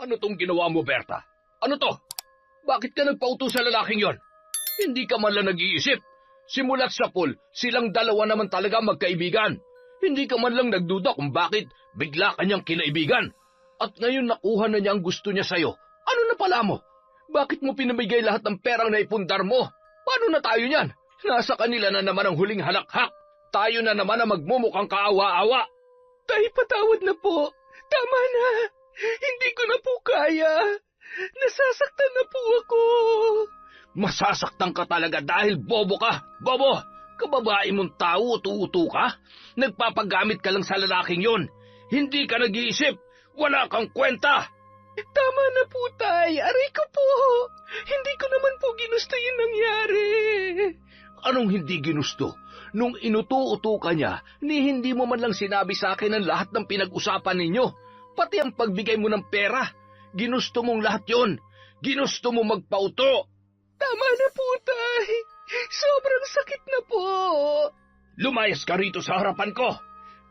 Ano tong ginawa mo, Berta? Ano to? Bakit ka nagpautos sa lalaking yon? Hindi ka man lang nag-iisip. Simulat sa pool, silang dalawa naman talaga magkaibigan. Hindi ka man lang nagduda kung bakit bigla kanyang kinaibigan. At ngayon nakuha na niya ang gusto niya sa'yo. Ano na pala mo? Bakit mo pinamigay lahat ng perang naipundar mo? Paano na tayo niyan? Nasa kanila na naman ang huling halakhak. Tayo na naman ang magmumukhang kaawa-awa. Tay, patawad na po. Tama na. Hindi ko na po kaya. Nasasaktan na po ako. Masasaktan ka talaga dahil bobo ka. Bobo! Kababae mong tao, utu-utu ka? Nagpapagamit ka lang sa lalaking yon. Hindi ka nag-iisip. Wala kang kwenta. Tama na po, Tay. Aray ko po. Hindi ko naman po ginusto yung nangyari. Anong hindi ginusto? Nung inutu-utu ka niya, ni hindi mo man lang sinabi sa akin ang lahat ng pinag-usapan ninyo. Pati ang pagbigay mo ng pera. Ginusto mong lahat yon. Ginusto mo magpauto. Tama na po, Tay. Sobrang sakit na po. Lumayas ka rito sa harapan ko.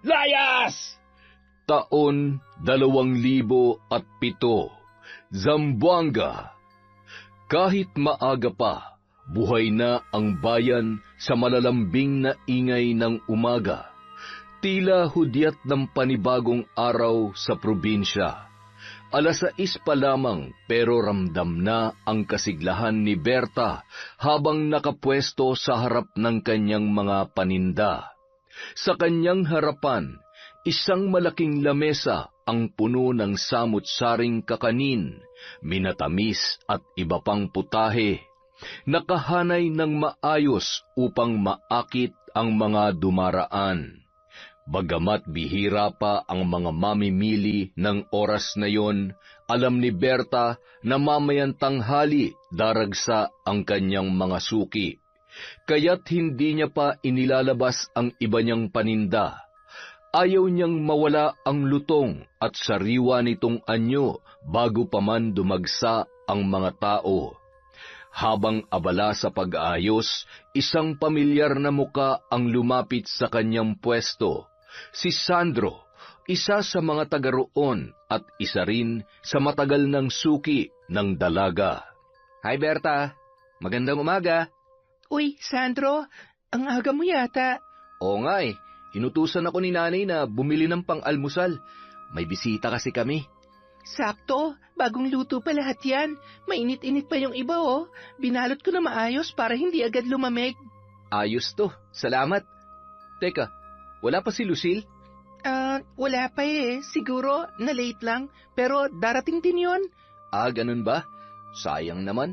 Layas! Taon 2007, Zamboanga. Kahit maaga pa, buhay na ang bayan sa malalambing na ingay ng umaga. Tila hudyat ng panibagong araw sa probinsya. 6:00 pa lamang pero ramdam na ang kasiglahan ni Berta habang nakapwesto sa harap ng kanyang mga paninda. Sa kanyang harapan, isang malaking lamesa ang puno ng samut-saring kakanin, minatamis at iba pang putahe. Nakahanay ng maayos upang maakit ang mga dumaraan. Bagamat bihira pa ang mga mamimili ng oras na yon, alam ni Berta na mamayang tanghali daragsa ang kanyang mga suki. Kaya't hindi niya pa inilalabas ang iba niyang paninda. Ayaw niyang mawala ang lutong at sariwa nitong anyo bago pa man dumagsa ang mga tao. Habang abala sa pag-aayos, isang pamilyar na muka ang lumapit sa kanyang pwesto. Si Sandro, isa sa mga taga roon at isa rin sa matagal ng suki ng dalaga. Hi, Berta. Magandang umaga. Uy, Sandro, ang aga mo yata. Oo nga eh. Inutusan ako ni nanay na bumili ng pang-almusal. May bisita kasi kami. Sakto, bagong luto pa lahat yan. Mainit-init pa yung iba oh. Binalot ko na maayos para hindi agad lumamig. Ayos to, salamat. Teka, wala pa si Lucille? Wala pa eh. Siguro, na-late lang. Pero darating din yon. Ganun ba? Sayang naman.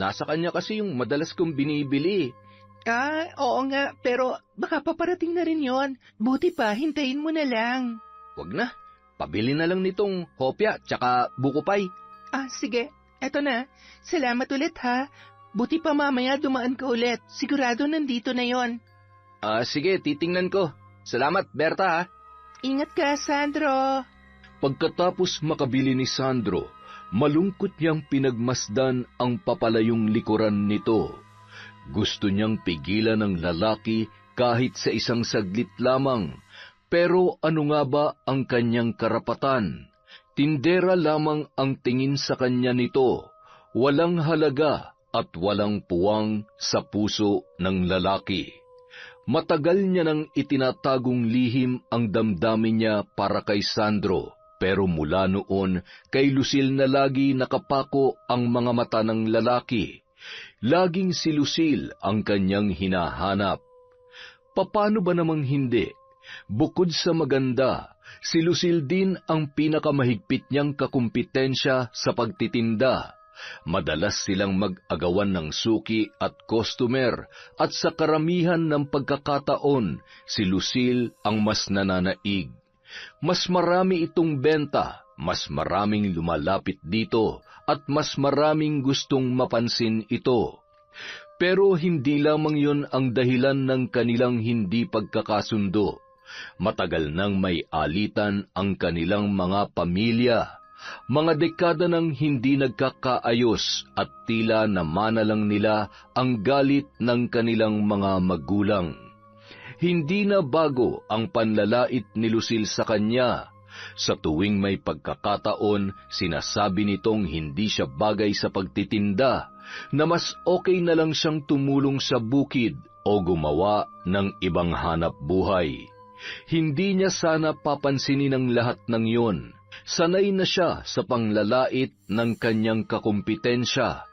Nasa kanya kasi yung madalas kong binibili. Oo nga. Pero baka paparating na rin yon. Buti pa, hintayin mo na lang. Wag na. Pabili na lang nitong hopya tsaka buko pie. Sige. Eto na. Salamat ulit ha. Buti pa mamaya dumaan ka ulit. Sigurado nandito na yon. Sige, titingnan ko. Salamat, Berta ha. Ingat ka, Sandro. Pagkatapos makabili ni Sandro, malungkot niyang pinagmasdan ang papalayong likuran nito. Gusto niyang pigilan ng lalaki kahit sa isang saglit lamang. Pero ano nga ba ang kanyang karapatan? Tindera lamang ang tingin sa kanya nito. Walang halaga at walang puwang sa puso ng lalaki. Matagal niya nang itinatagong lihim ang damdamin niya para kay Sandro, pero mula noon kay Lucille na lagi nakapako ang mga mata ng lalaki. Laging si Lucille ang kanyang hinahanap. Paano ba namang hindi? Bukod sa maganda, si Lucille din ang pinakamahigpit niyang kakumpetensya sa pagtitinda. Madalas silang mag-agawan ng suki at customer at sa karamihan ng pagkakataon, si Lucille ang mas nananaig. Mas marami itong benta, mas maraming lumalapit dito at mas maraming gustong mapansin ito. Pero hindi lamang yon ang dahilan ng kanilang hindi pagkakasundo. Matagal nang may alitan ang kanilang mga pamilya. Mga dekada nang hindi nagkakaayos at tila namana lang nila ang galit ng kanilang mga magulang. Hindi na bago ang panlalait ni Lucille sa kanya. Sa tuwing may pagkakataon, sinasabi nitong hindi siya bagay sa pagtitinda, na mas okay na lang siyang tumulong sa bukid o gumawa ng ibang hanap buhay. Hindi niya sana papansinin ang lahat ng iyon. Sanay na siya sa panglalait ng kanyang kakumpetensya,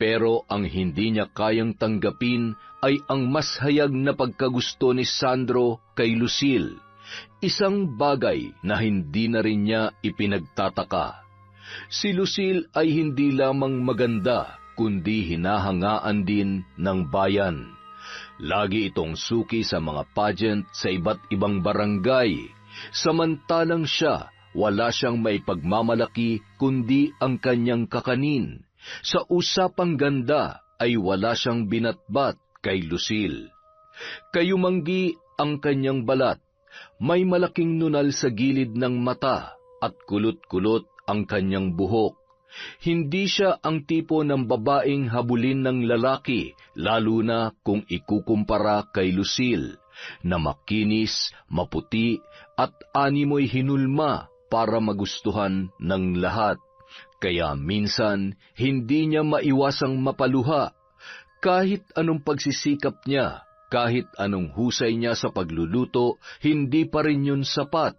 pero ang hindi niya kayang tanggapin ay ang mas hayag na pagkagusto ni Sandro kay Lucille, isang bagay na hindi na rin niya ipinagtataka. Si Lucille ay hindi lamang maganda, kundi hinahangaan din ng bayan. Lagi itong suki sa mga pageant sa iba't ibang barangay, samantalang siya, wala siyang may pagmamalaki kundi ang kanyang kakanin. Sa usapang ganda ay wala siyang binatbat kay Lucille. Kayumanggi ang kanyang balat, may malaking nunal sa gilid ng mata at kulot-kulot ang kanyang buhok. Hindi siya ang tipo ng babaeng habulin ng lalaki, lalo na kung ikukumpara kay Lucille, na makinis, maputi at animoy hinulma para magustuhan ng lahat. Kaya minsan, hindi niya maiwasang mapaluha. Kahit anong pagsisikap niya, kahit anong husay niya sa pagluluto, hindi pa rin yun sapat.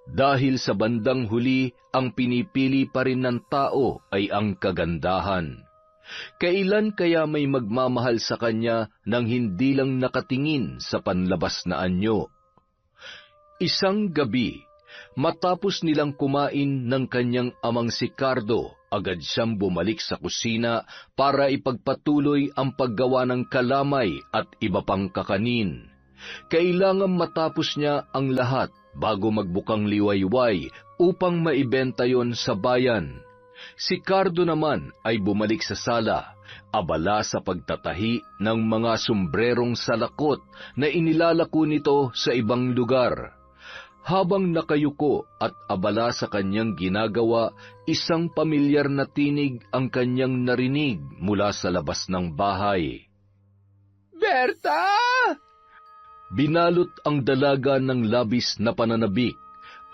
Dahil sa bandang huli, ang pinipili pa rin ng tao ay ang kagandahan. Kailan kaya may magmamahal sa kanya nang hindi lang nakatingin sa panlabas na anyo? Isang gabi, matapos nilang kumain ng kanyang amang si Cardo, agad siyang bumalik sa kusina para ipagpatuloy ang paggawa ng kalamay at iba pang kakanin. Kailangan matapos niya ang lahat bago magbukang liwayway upang maibenta yon sa bayan. Si Cardo naman ay bumalik sa sala, abala sa pagtatahi ng mga sombrerong salakot na inilalako nito sa ibang lugar. Habang nakayuko at abala sa kanyang ginagawa, isang pamilyar na tinig ang kanyang narinig mula sa labas ng bahay. Berta! Binalot ang dalaga ng labis na pananabik.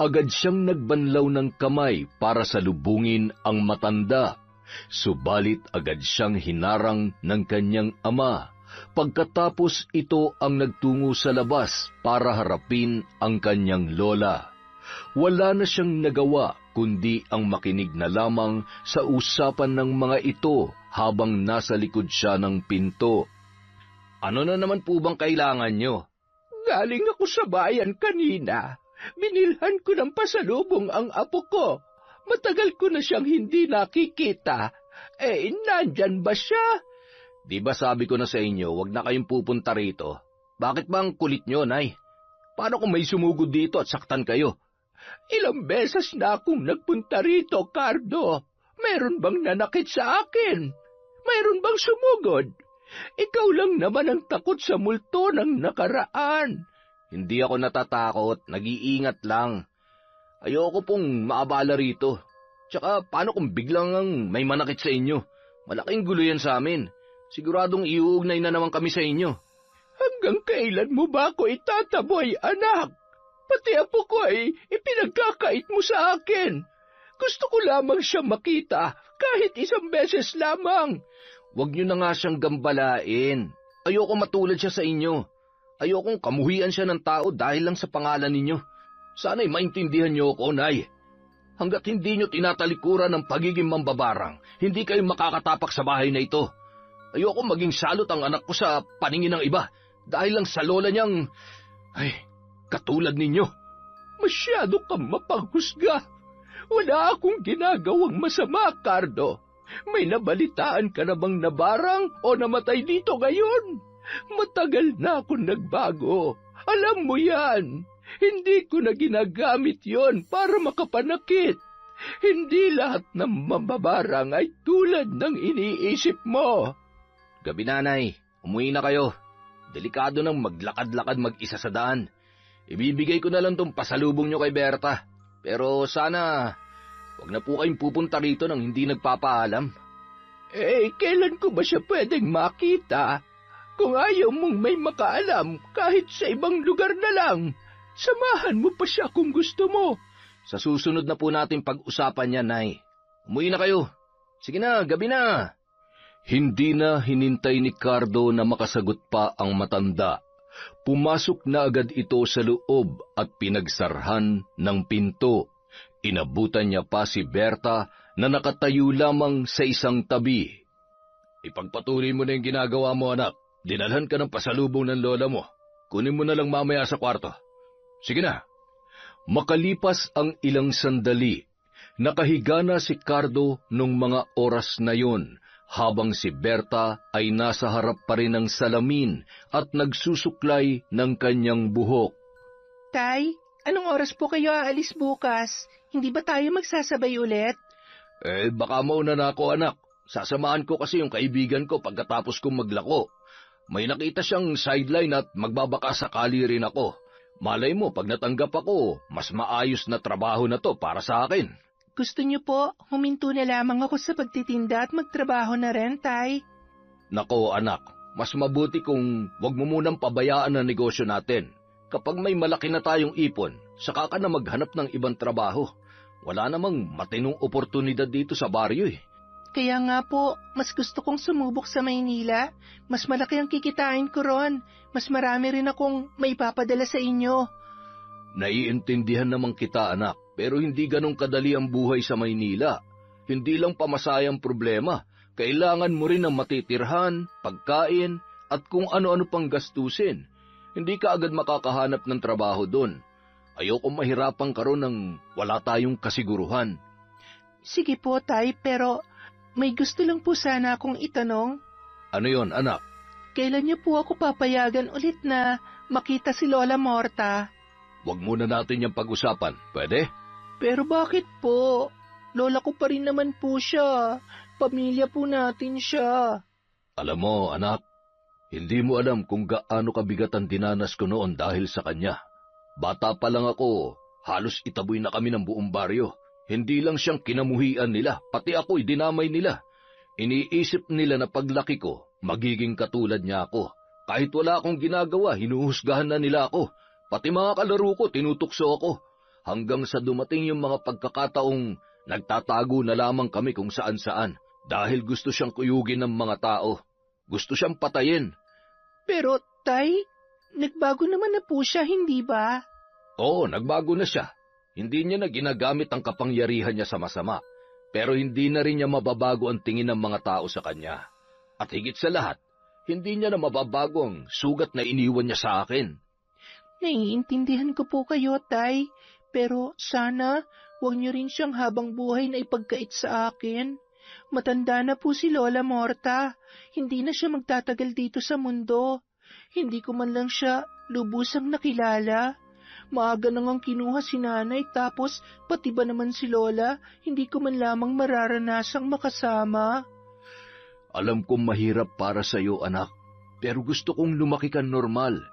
Agad siyang nagbanlaw ng kamay para salubungin ang matanda. Subalit agad siyang hinarang ng kanyang ama. Pagkatapos ito ang nagtungo sa labas para harapin ang kanyang lola. Wala na siyang nagawa kundi ang makinig na lamang sa usapan ng mga ito habang nasa likod siya ng pinto. Ano na naman po bang kailangan nyo? Galing ako sa bayan kanina. Binilhan ko ng pasalubong ang apo ko. Matagal ko na siyang hindi nakikita. Nandyan ba siya? Di ba sabi ko na sa inyo, wag na kayong pupunta rito? Bakit ba ang kulit nyo, Nay? Paano kung may sumugod dito at saktan kayo? Ilang beses na akong nagpunta rito, Cardo. Meron bang nanakit sa akin? Meron bang sumugod? Ikaw lang naman ang takot sa multo ng nakaraan. Hindi ako natatakot, nag-iingat lang. Ayoko pong maabala rito. Tsaka paano kung biglang may manakit sa inyo? Malaking gulo yan sa amin. Siguradong iuugnay na naman kami sa inyo. Hanggang kailan mo ba ako itataboy, anak? Pati apo ko ay ipinagkakait mo sa akin. Gusto ko lamang siyang makita, kahit isang beses lamang. Huwag niyo na nga siyang gambalain. Ayoko matulad siya sa inyo. Ayokong kamuhian siya ng tao dahil lang sa pangalan ninyo. Sana'y maintindihan niyo ako, Nay. Hanggat hindi niyo tinatalikuran ng pagiging mambabarang, hindi kayo makakatapak sa bahay na ito. Ayoko maging salot ang anak ko sa paningin ng iba dahil lang sa lola niyang... katulad ninyo. Masyado kang mapanghusga. Wala akong ginagawang masama, Cardo. May nabalitaan ka na bang nabarang o namatay dito ngayon? Matagal na akong nagbago. Alam mo yan. Hindi ko na ginagamit yon para makapanakit. Hindi lahat ng mambabarang ay tulad ng iniisip mo. Gabi, Nanay. Umuwi na kayo. Delikado nang maglakad-lakad mag-isa sa daan. Ibibigay ko na lang tong pasalubong nyo kay Berta. Pero sana, wag na po kayong pupunta rito nang hindi nagpapaalam. Kailan ko ba siya pwedeng makita? Kung ayaw mong may makaalam kahit sa ibang lugar na lang, samahan mo pa siya kung gusto mo. Sa susunod na po natin pag-usapan yan, Nay. Umuwi na kayo. Sige na, gabi na. Hindi na hinintay ni Cardo na makasagot pa ang matanda. Pumasok na agad ito sa loob at pinagsarhan ng pinto. Inabutan niya pa si Berta na nakatayo lamang sa isang tabi. Ipagpatuloy mo na yung ginagawa mo, anak. Dinalhan ka ng pasalubong ng lola mo. Kunin mo na lang mamaya sa kwarto. Sige na. Makalipas ang ilang sandali, nakahiga na si Cardo nung mga oras na yon, habang si Berta ay nasa harap pa rin ng salamin at nagsusuklay ng kanyang buhok. Tay, anong oras po kayo aalis bukas? Hindi ba tayo magsasabay ulit? Baka mauna na ako, anak. Sasamahan ko kasi yung kaibigan ko pagkatapos kong maglako. May nakita siyang sideline at magbabaka sakali rin ako. Malay mo, pag natanggap ako, mas maayos na trabaho na to para sa akin. Gusto niyo po, huminto na lamang ako sa pagtitinda at magtrabaho na rin, Tay. Nako, anak, mas mabuti kung wag mo munang pabayaan ang negosyo natin. Kapag may malaki na tayong ipon, saka ka na maghanap ng ibang trabaho. Wala namang matinong oportunidad dito sa baryo eh. Kaya nga po, mas gusto kong sumubok sa Maynila. Mas malaki ang kikitain ko ron. Mas marami rin akong maipapadala sa inyo. Naiintindihan naman kita, anak, pero hindi ganong kadali ang buhay sa Maynila. Hindi lang pamasayang problema. Kailangan mo rin ng matitirhan, pagkain, at kung ano-ano pang gastusin. Hindi ka agad makakahanap ng trabaho doon. Ayokong mahirapan ka ron ng wala tayong kasiguruhan. Sige po, Tay, pero may gusto lang po sana akong itanong. Ano yon, anak? Kailan niyo po ako papayagan ulit na makita si Lola Morta? Huwag muna natin yung pag-usapan, pwede? Pero bakit po? Lola ko pa rin naman po siya. Pamilya po natin siya. Alam mo, anak, hindi mo alam kung gaano kabigat ang dinanas ko noon dahil sa kanya. Bata pa lang ako, halos itaboy na kami ng buong baryo. Hindi lang siyang kinamuhian nila, pati ako'y dinamay nila. Iniisip nila na paglaki ko, magiging katulad niya ako. Kahit wala akong ginagawa, hinuhusgahan na nila ako. Pati mga kalaro ko, tinutukso ako. Hanggang sa dumating yung mga pagkakataong nagtatago na lamang kami kung saan-saan. Dahil gusto siyang kuyugin ng mga tao. Gusto siyang patayin. Pero, Tay, nagbago naman na po siya, hindi ba? Oo, nagbago na siya. Hindi niya na ginagamit ang kapangyarihan niya sa masama, pero hindi na rin niya mababago ang tingin ng mga tao sa kanya. At higit sa lahat, hindi niya na mababago ang sugat na iniwan niya sa akin. Naiintindihan ko po kayo, Tay, pero sana huwag niyo rin siyang habang buhay na ipagkait sa akin. Matanda na po si Lola Morta, hindi na siya magtatagal dito sa mundo. Hindi ko man lang siya lubusang nakilala. Maaga nang kinuha si nanay tapos pati ba naman si Lola, hindi ko man lamang mararanasang makasama. Alam kong mahirap para sa iyo, anak, pero gusto kong lumaki ka normal.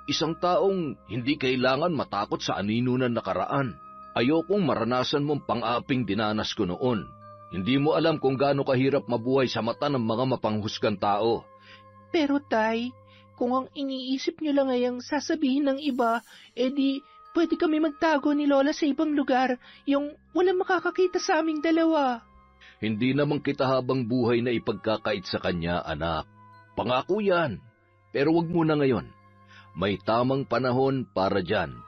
Isang taong hindi kailangan matakot sa anino ng nakaraan. Ayokong maranasan mong pang-aping dinanas ko noon. Hindi mo alam kung gaano kahirap mabuhay sa mata ng mga mapanghusgang tao. Pero Tay, kung ang iniisip niyo lang ay ang sasabihin ng iba, edi pwede kami magtago ni Lola sa ibang lugar, yung walang makakakita sa aming dalawa. Hindi naman kita habang buhay na ipagkakait sa kanya, anak. Pangako yan, pero wag muna ngayon. May tamang panahon para dyan.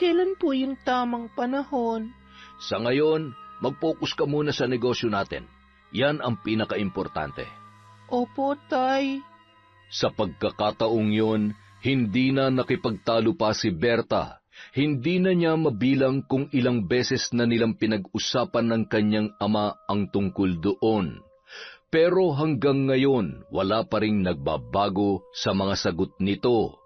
Kailan po yung tamang panahon? Sa ngayon, mag-focus ka muna sa negosyo natin. Yan ang pinaka-importante. Opo, Tay. Sa pagkakataong yon, hindi na nakipagtalo pa si Berta. Hindi na niya mabilang kung ilang beses na nilang pinag-usapan ng kanyang ama ang tungkol doon. Pero hanggang ngayon, wala pa ring nagbabago sa mga sagot nito.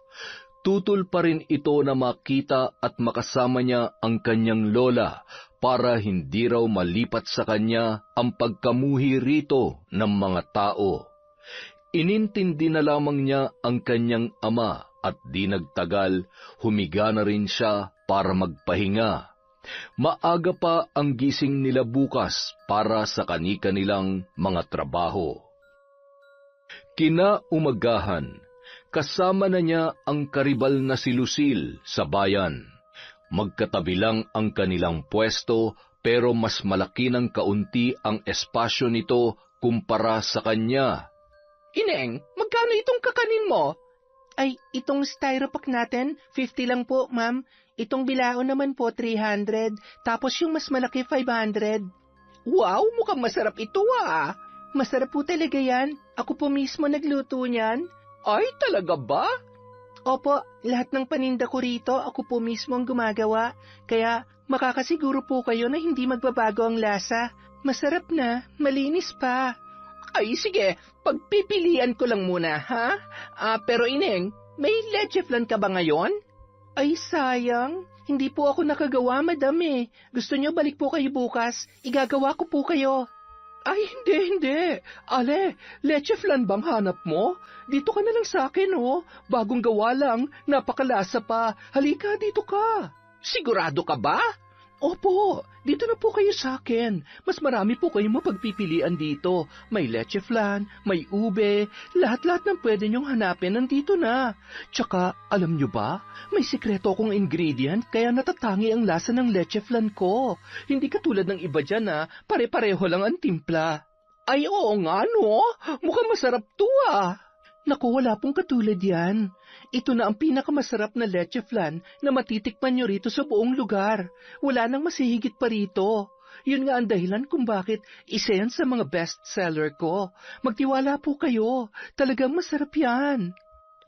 Tutol pa rin ito na makita at makasama niya ang kanyang lola para hindi raw malipat sa kanya ang pagkamuhi rito ng mga tao. Inintindi na lamang niya ang kanyang ama at di nagtagal, humiga na rin siya para magpahinga. Maaga pa ang gising nila bukas para sa kani-kanilang mga trabaho. Kinaumagahan, kasama na niya ang karibal na si Lucille sa bayan. Magkatabi lang ang kanilang pwesto, pero mas malaki ng kaunti ang espasyo nito kumpara sa kanya. Ineng, magkano itong kakanin mo? Ay, itong styropack natin, 50 lang po, ma'am. Itong bilao naman po, 300. Tapos yung mas malaki, 500. Wow, mukhang masarap ito ah. Masarap po talaga yan. Ako po mismo nagluto niyan. Ay, talaga ba? Opo, lahat ng paninda ko rito, ako po mismo ang gumagawa. Kaya makakasiguro po kayo na hindi magbabago ang lasa. Masarap na, malinis pa. Ay, sige, pagpipilian ko lang muna, ha? Pero Ineng, may leche flan ka ba ngayon? Ay, sayang. Hindi po ako nakagawa, madam eh. Gusto niyo balik po kayo bukas? Igagawa ko po kayo. Ay, hindi. Ale, leche flan bang hanap mo? Dito ka na lang sa akin, oh. Bagong gawa lang, napakalasa pa. Halika, dito ka. Sigurado ka ba? Opo, dito na po kayo sa akin. Mas marami po kayong mapagpipilian dito. May leche flan, may ube, lahat-lahat ng pwede niyong hanapin nandito na. Tsaka, alam niyo ba, may sikreto akong ingredient kaya natatangi ang lasa ng leche flan ko. Hindi katulad ng iba dyan na pare-pareho lang ang timpla. Ay oo nga no, mukhang masarap to ah. Naku, wala pong katulad yan. Ito na ang pinakamasarap na leche flan na matitikman nyo rito sa buong lugar. Wala nang masihigit pa rito. Yun nga ang dahilan kung bakit isa yan sa mga bestseller ko. Magtiwala po kayo. Talagang masarap yan.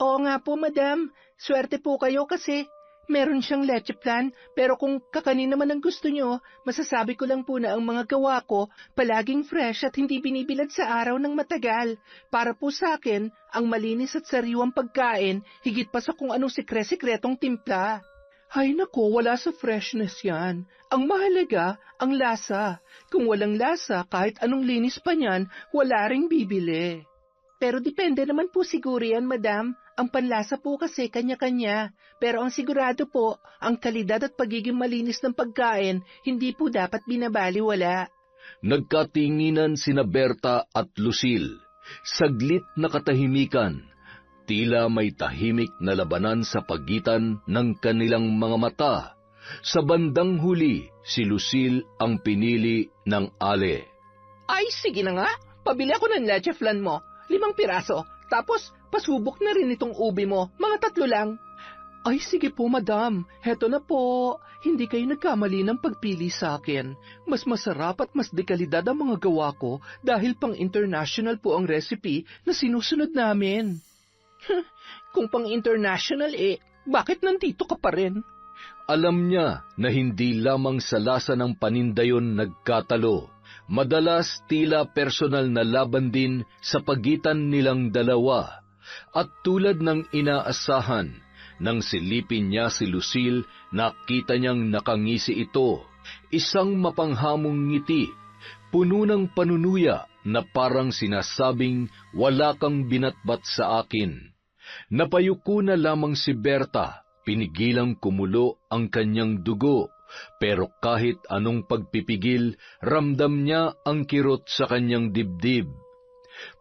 Oo nga po, madam. Swerte po kayo kasi meron siyang leche flan, pero kung kakanin naman ang gusto nyo, masasabi ko lang po na ang mga gawa ko palaging fresh at hindi binibilad sa araw ng matagal. Para po sa akin, ang malinis at sariwang pagkain, higit pa sa kung anong sikretong timpla. Ay nako, wala sa freshness yan. Ang mahalaga, ang lasa. Kung walang lasa, kahit anong linis pa niyan, wala ring bibili. Pero depende naman po siguro yan, madam. Ang panlasa po kasi kanya-kanya. Pero ang sigurado po, ang kalidad at pagiging malinis ng pagkain, hindi po dapat binabaliwala. Nagkatinginan sina Berta at Lucille. Saglit na katahimikan. Tila may tahimik na labanan sa pagitan ng kanilang mga mata. Sa bandang huli, si Lucille ang pinili ng Ale. Ay, sige na nga. Pabili ako ng leche flan mo. 5 piraso. Tapos, pasubok na rin itong ubi mo. Mga 3 lang. Ay, sige po, madam. Heto na po. Hindi kayo nagkamali ng pagpili sa akin. Mas masarap at mas dekalidad ang mga gawa ko dahil pang-international po ang recipe na sinusunod namin. Kung pang-international bakit nandito ka pa rin? Alam niya na hindi lamang sa lasa ng paninda yon nagkatalo. Madalas tila personal na laban din sa pagitan nilang dalawa. At tulad ng inaasahan, nang silipin niya si Lucille, nakita niyang nakangisi ito. Isang mapanghamong ngiti, puno ng panunuya na parang sinasabing wala kang binatbat sa akin. Napayuko na lamang si Berta, pinigilang kumulo ang kanyang dugo. Pero kahit anong pagpipigil, ramdam niya ang kirot sa kanyang dibdib.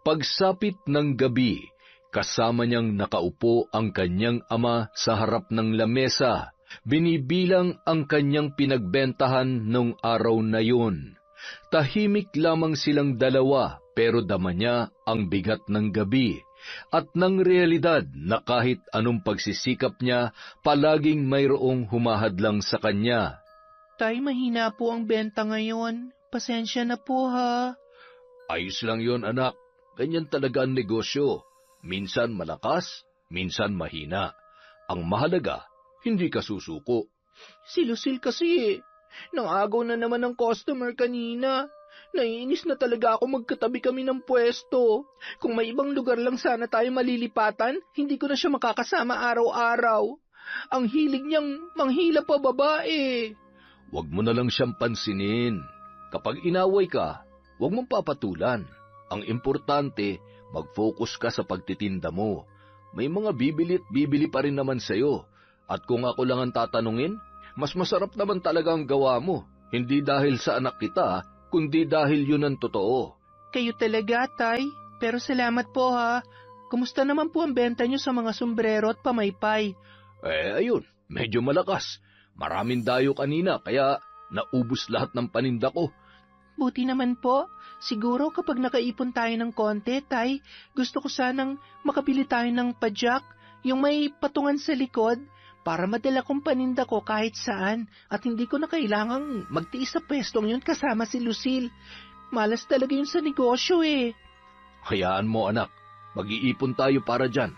Pagsapit ng gabi, kasama niyang nakaupo ang kanyang ama sa harap ng lamesa. Binibilang ang kanyang pinagbentahan nung araw na yun. Tahimik lamang silang dalawa, pero dama niya ang bigat ng gabi. At ng realidad na kahit anong pagsisikap niya, palaging mayroong humahadlang sa kanya. Tay, mahina po ang benta ngayon. Pasensya na po ha. Ayos lang yon anak. Ganyan talaga ang negosyo. Minsan malakas, minsan mahina. Ang mahalaga, hindi ka susuko. Si Lucille kasi nangagaw na naman ng customer kanina. Naiinis na talaga ako magkatabi kami ng pwesto. Kung may ibang lugar lang sana tayo malilipatan, hindi ko na siya makakasama araw-araw. Ang hilig niyang manghila pa babae. Huwag mo na lang siyang pansinin. Kapag inaway ka, huwag mong papatulan. Ang importante, mag-focus ka sa pagtitinda mo. May mga bibili pa rin naman sa'yo. At kung ako lang ang tatanungin, mas masarap naman talaga ang gawa mo. Hindi dahil sa anak kita, kundi dahil yun ang totoo. Kayo talaga, Tay. Pero salamat po ha. Kumusta naman po ang benta niyo sa mga sombrero at pamaypay? Ayun, medyo malakas. Maraming dayo kanina kaya naubos lahat ng paninda ko. Buti naman po. Siguro kapag nakaipon tayo ng konti, Tay, gusto ko sanang makabili tayo ng padyak, yung may patungan sa likod, para madala kong paninda ko kahit saan at hindi ko na kailangang magtiis sa pwestong yun kasama si Lucille. Malas talaga yun sa negosyo eh. Hayaan mo anak, mag-iipon tayo para dyan.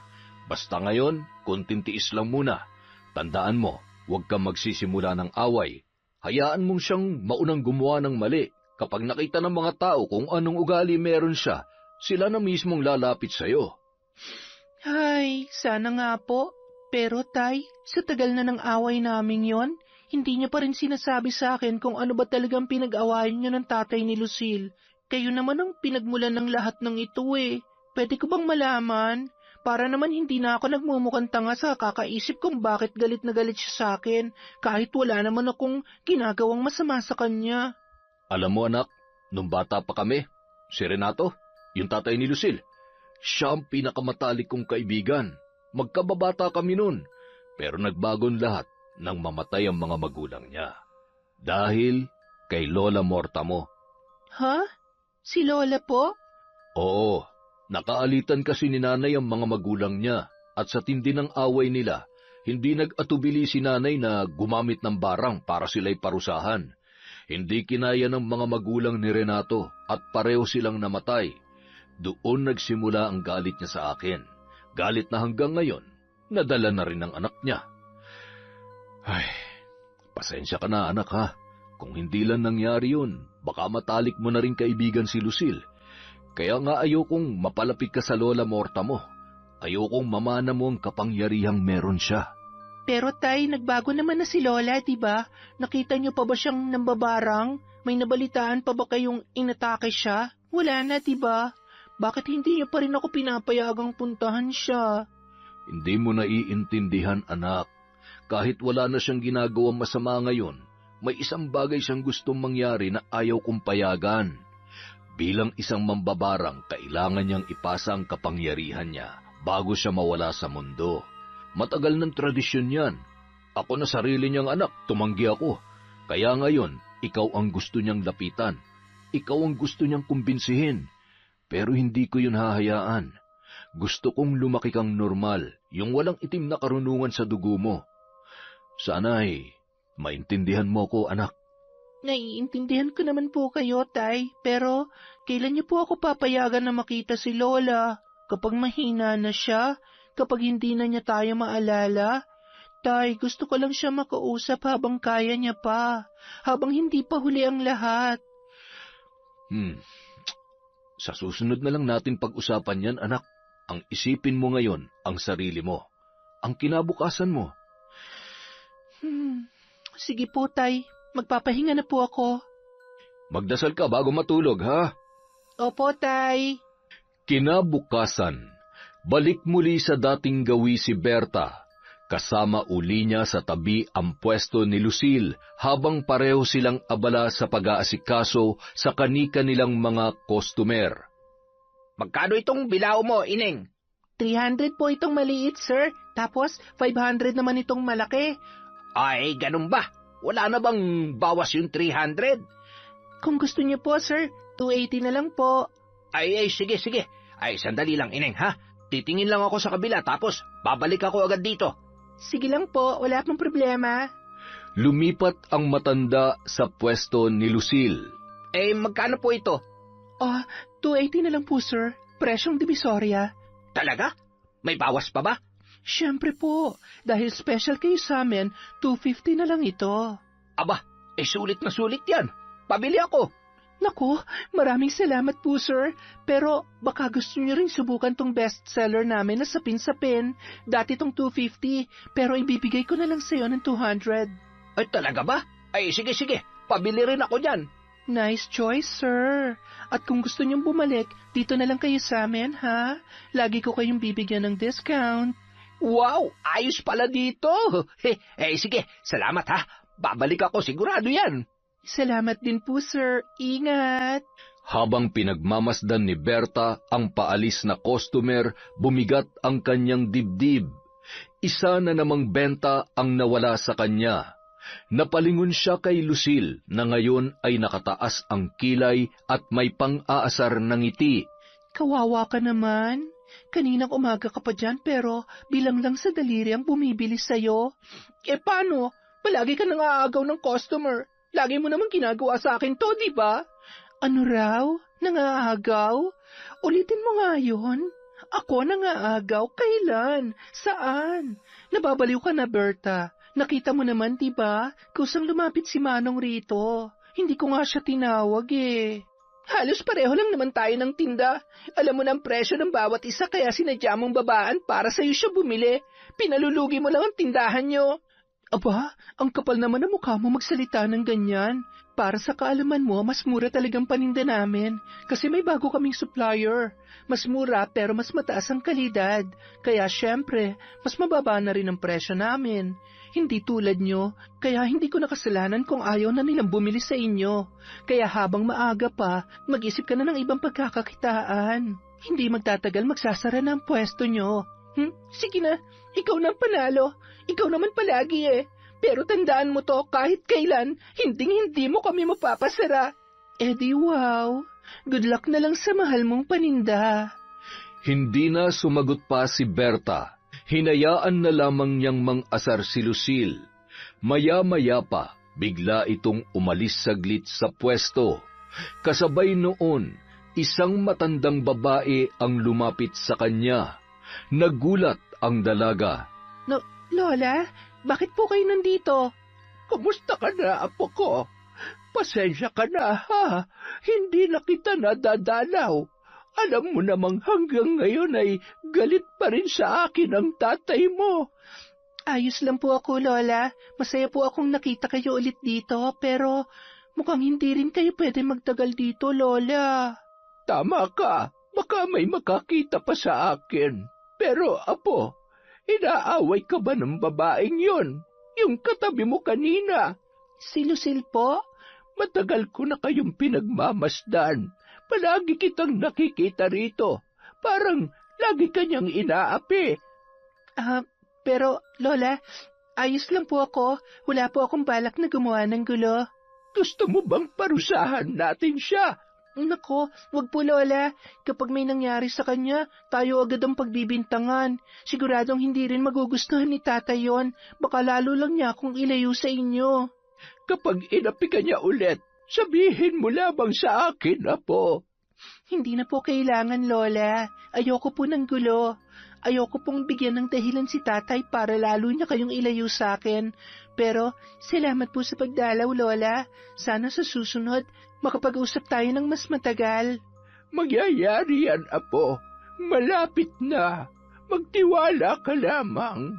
Basta ngayon, konting tiis lang muna. Tandaan mo, huwag kang magsisimula ng away. Hayaan mong siyang maunang gumawa ng mali. Kapag nakita ng mga tao kung anong ugali meron siya, sila na mismong lalapit sa'yo. Ay, sana nga po. Pero Tay, sa tagal na ng away namin yon, hindi niya pa rin sinasabi sa akin kung ano ba talagang pinag-awayan niyo ng tatay ni Lucille. Kayo naman ang pinagmulan ng lahat ng ito eh. Pwede ko bang malaman? Para naman hindi na ako nagmumukhang tanga sa kakaisip kung bakit galit na galit siya sa akin, kahit wala naman akong ginagawang masama sa kanya. Alam mo anak, nung bata pa kami, si Renato, yung tatay ni Lucille, siya ang pinakamatalik kong kaibigan. Magkababata kami nun, pero nagbagong lahat nang mamatay ang mga magulang niya. Dahil kay Lola Morta mo. Ha? Si Lola po? Oo, nakaalitan kasi ni nanay ang mga magulang niya at sa tindi ng away nila, hindi nag-atubili si nanay na gumamit ng barang para sila'y parusahan. Hindi kinaya ng mga magulang ni Renato at pareho silang namatay. Doon nagsimula ang galit niya sa akin. Galit na hanggang ngayon, nadala na rin ng anak niya. Ay, pasensya ka na anak ha. Kung hindi lang nangyari yun, baka matalik mo na rin kaibigan si Lucille. Kaya nga ayokong mapalapit ka sa Lola Morta mo. Ayokong mamana mo ang kapangyarihang meron siya. Pero Tay, nagbago naman na si Lola, diba? Nakita niyo pa ba siyang nambabarang? May nabalitaan pa ba kayong inatake siya? Wala na, diba? Bakit hindi niyo pa rin ako pinapayagang puntahan siya? Hindi mo naiintindihan anak. Kahit wala na siyang ginagawang masama ngayon, may isang bagay siyang gustong mangyari na ayaw kong payagan. Bilang isang mambabarang, kailangan niyang ipasa ang kapangyarihan niya bago siya mawala sa mundo. Matagal ng tradisyon yan. Ako na sarili niyang anak, tumanggi ako. Kaya ngayon, ikaw ang gusto niyang lapitan. Ikaw ang gusto niyang kumbinsihin. Pero hindi ko yun hahayaan. Gusto kong lumaki kang normal, yung walang itim na karunungan sa dugo mo. Sana ay maintindihan mo ko, anak. Naiintindihan ko naman po kayo, Tay. Pero kailan niyo po ako papayagan na makita si Lola? Kapag mahina na siya? Kapag hindi na niya tayo maalala? Tay, gusto ko lang siya makausap habang kaya niya pa. Habang hindi pa huli ang lahat. Sa susunod na lang natin pag-usapan yan, anak. Ang isipin mo ngayon, ang sarili mo. Ang kinabukasan mo. Sige po, Tay. Magpapahinga na po ako. Magdasal ka bago matulog, ha? Opo, Tay. Kinabukasan, balik muli sa dating gawi si Berta. Kasama uli niya sa tabi ang pwesto ni Lucille habang pareho silang abala sa pag-aasikaso sa kani-kanilang mga customer. Magkano itong bilao mo, Ineng? 300 po itong maliit, sir. Tapos 500 naman itong malaki. Ay, ganun ba? Wala na bang bawas yung 300? Kung gusto niyo po, sir, 280 na lang po. Ay, sige. Ay, sandali lang, Ineng, ha? Titingin lang ako sa kabila, tapos babalik ako agad dito. Sige lang po, wala pong problema. Lumipat ang matanda sa pwesto ni Lucille. Magkano po ito? 280 na lang po, sir. Presyong Divisoria. Talaga? May bawas pa ba? Siyempre po. Dahil special kayo sa amin, 250 na lang ito. Aba, sulit na sulit yan. Pabili ako. Naku, maraming salamat po, sir. Pero baka gusto niyo rin subukan tong bestseller namin na sapin-sapin. Dati tong 250, pero ibibigay ko na lang sa'yo ng 200. Ay, talaga ba? Ay, sige. Pabili rin ako dyan. Nice choice, sir. At kung gusto niyong bumalik, dito na lang kayo sa amin, ha? Lagi ko kayong bibigyan ng discount. Wow, ayos pala dito. Sige, salamat ha. Babalik ako, sigurado yan. Salamat din po, sir. Ingat. Habang pinagmamasdan ni Berta ang paalis na customer, bumigat ang kanyang dibdib. Isa na namang benta ang nawala sa kanya. Napalingon siya kay Lucille na ngayon ay nakataas ang kilay at may pang-aasar ng ngiti. Kawawa ka naman. Kaninang umaga ka pa dyan pero bilang lang sa daliri ang bumibili sa'yo. Paano? Palagi ka nang aagaw ng customer. Lagi mo naman ginagawa sa akin to, di ba? Ano raw? Nangaagaw? Ulitin mo nga yun. Ako nangaagaw? Kailan? Saan? Nababaliw ka na, Berta. Nakita mo naman, di ba? Kusang lumapit si Manong rito. Hindi ko nga siya tinawag eh. Halos pareho lang naman tayo ng tinda. Alam mo na ang presyo ng bawat isa kaya sinadya mong babaan para sa'yo siya bumili. Pinalulugi mo lang ang tindahan nyo. Aba, ang kapal naman ng mukha mo magsalita ng ganyan. Para sa kaalaman mo, mas mura talagang paninda namin. Kasi may bago kaming supplier. Mas mura pero mas mataas ang kalidad. Kaya syempre, mas mababa na rin ang presyo namin. Hindi tulad nyo, kaya hindi ko nakasalanan kung ayaw na nilang bumili sa inyo. Kaya habang maaga pa, mag-isip ka na ng ibang pagkakakitaan. Hindi magtatagal magsasara na ang pwesto nyo. Sige na, ikaw na ang panalo. Ikaw naman palagi eh. Pero tandaan mo to, kahit kailan, hindi mo kami mapapasara. Di wow. Good luck na lang sa mahal mong paninda. Hindi na sumagot pa si Berta. Hinayaan na lamang niyang mang-asar si Lucille. Maya-maya pa, bigla itong umalis saglit sa pwesto. Kasabay noon, isang matandang babae ang lumapit sa kanya. Nagulat ang dalaga. Lola, bakit po kayo nandito? Kumusta ka na, apo ko? Pasensya ka na, ha? Hindi na kita nadadalaw. Alam mo namang hanggang ngayon ay galit pa rin sa akin ang tatay mo. Ayos lang po ako, Lola. Masaya po akong nakita kayo ulit dito, pero mukhang hindi rin kayo pwede magtagal dito, Lola. Tama ka. Baka may makakita pa sa akin. Pero, apo, inaaway ka ba ng babaeng yon? Yung katabi mo kanina. Si Lucille po? Matagal ko na kayong pinagmamasdan. Palagi kitang nakikita rito. Parang lagi kanyang inaapi. Pero, Lola, ayos lang po ako. Wala po akong balak na gumawa ng gulo. Gusto mo bang parusahan natin siya? Nako, wag po, Lola. Kapag may nangyari sa kanya, tayo agad ang pagbibintangan. Siguradong hindi rin magugustuhan ni tatay yon. Baka lalo lang niya akong ilayo sa inyo. Kapag inapi ka niya ulit, sabihin mo lamang sa akin, apo. Hindi na po kailangan, Lola. Ayoko po ng gulo. Ayoko pong bigyan ng dahilan si tatay para lalo niya kayong ilayo sa akin. Pero, salamat po sa pagdalaw, Lola. Sana sa susunod, makapag-usap tayo ng mas matagal. Magyayari yan, apo. Malapit na. Magtiwala ka lamang.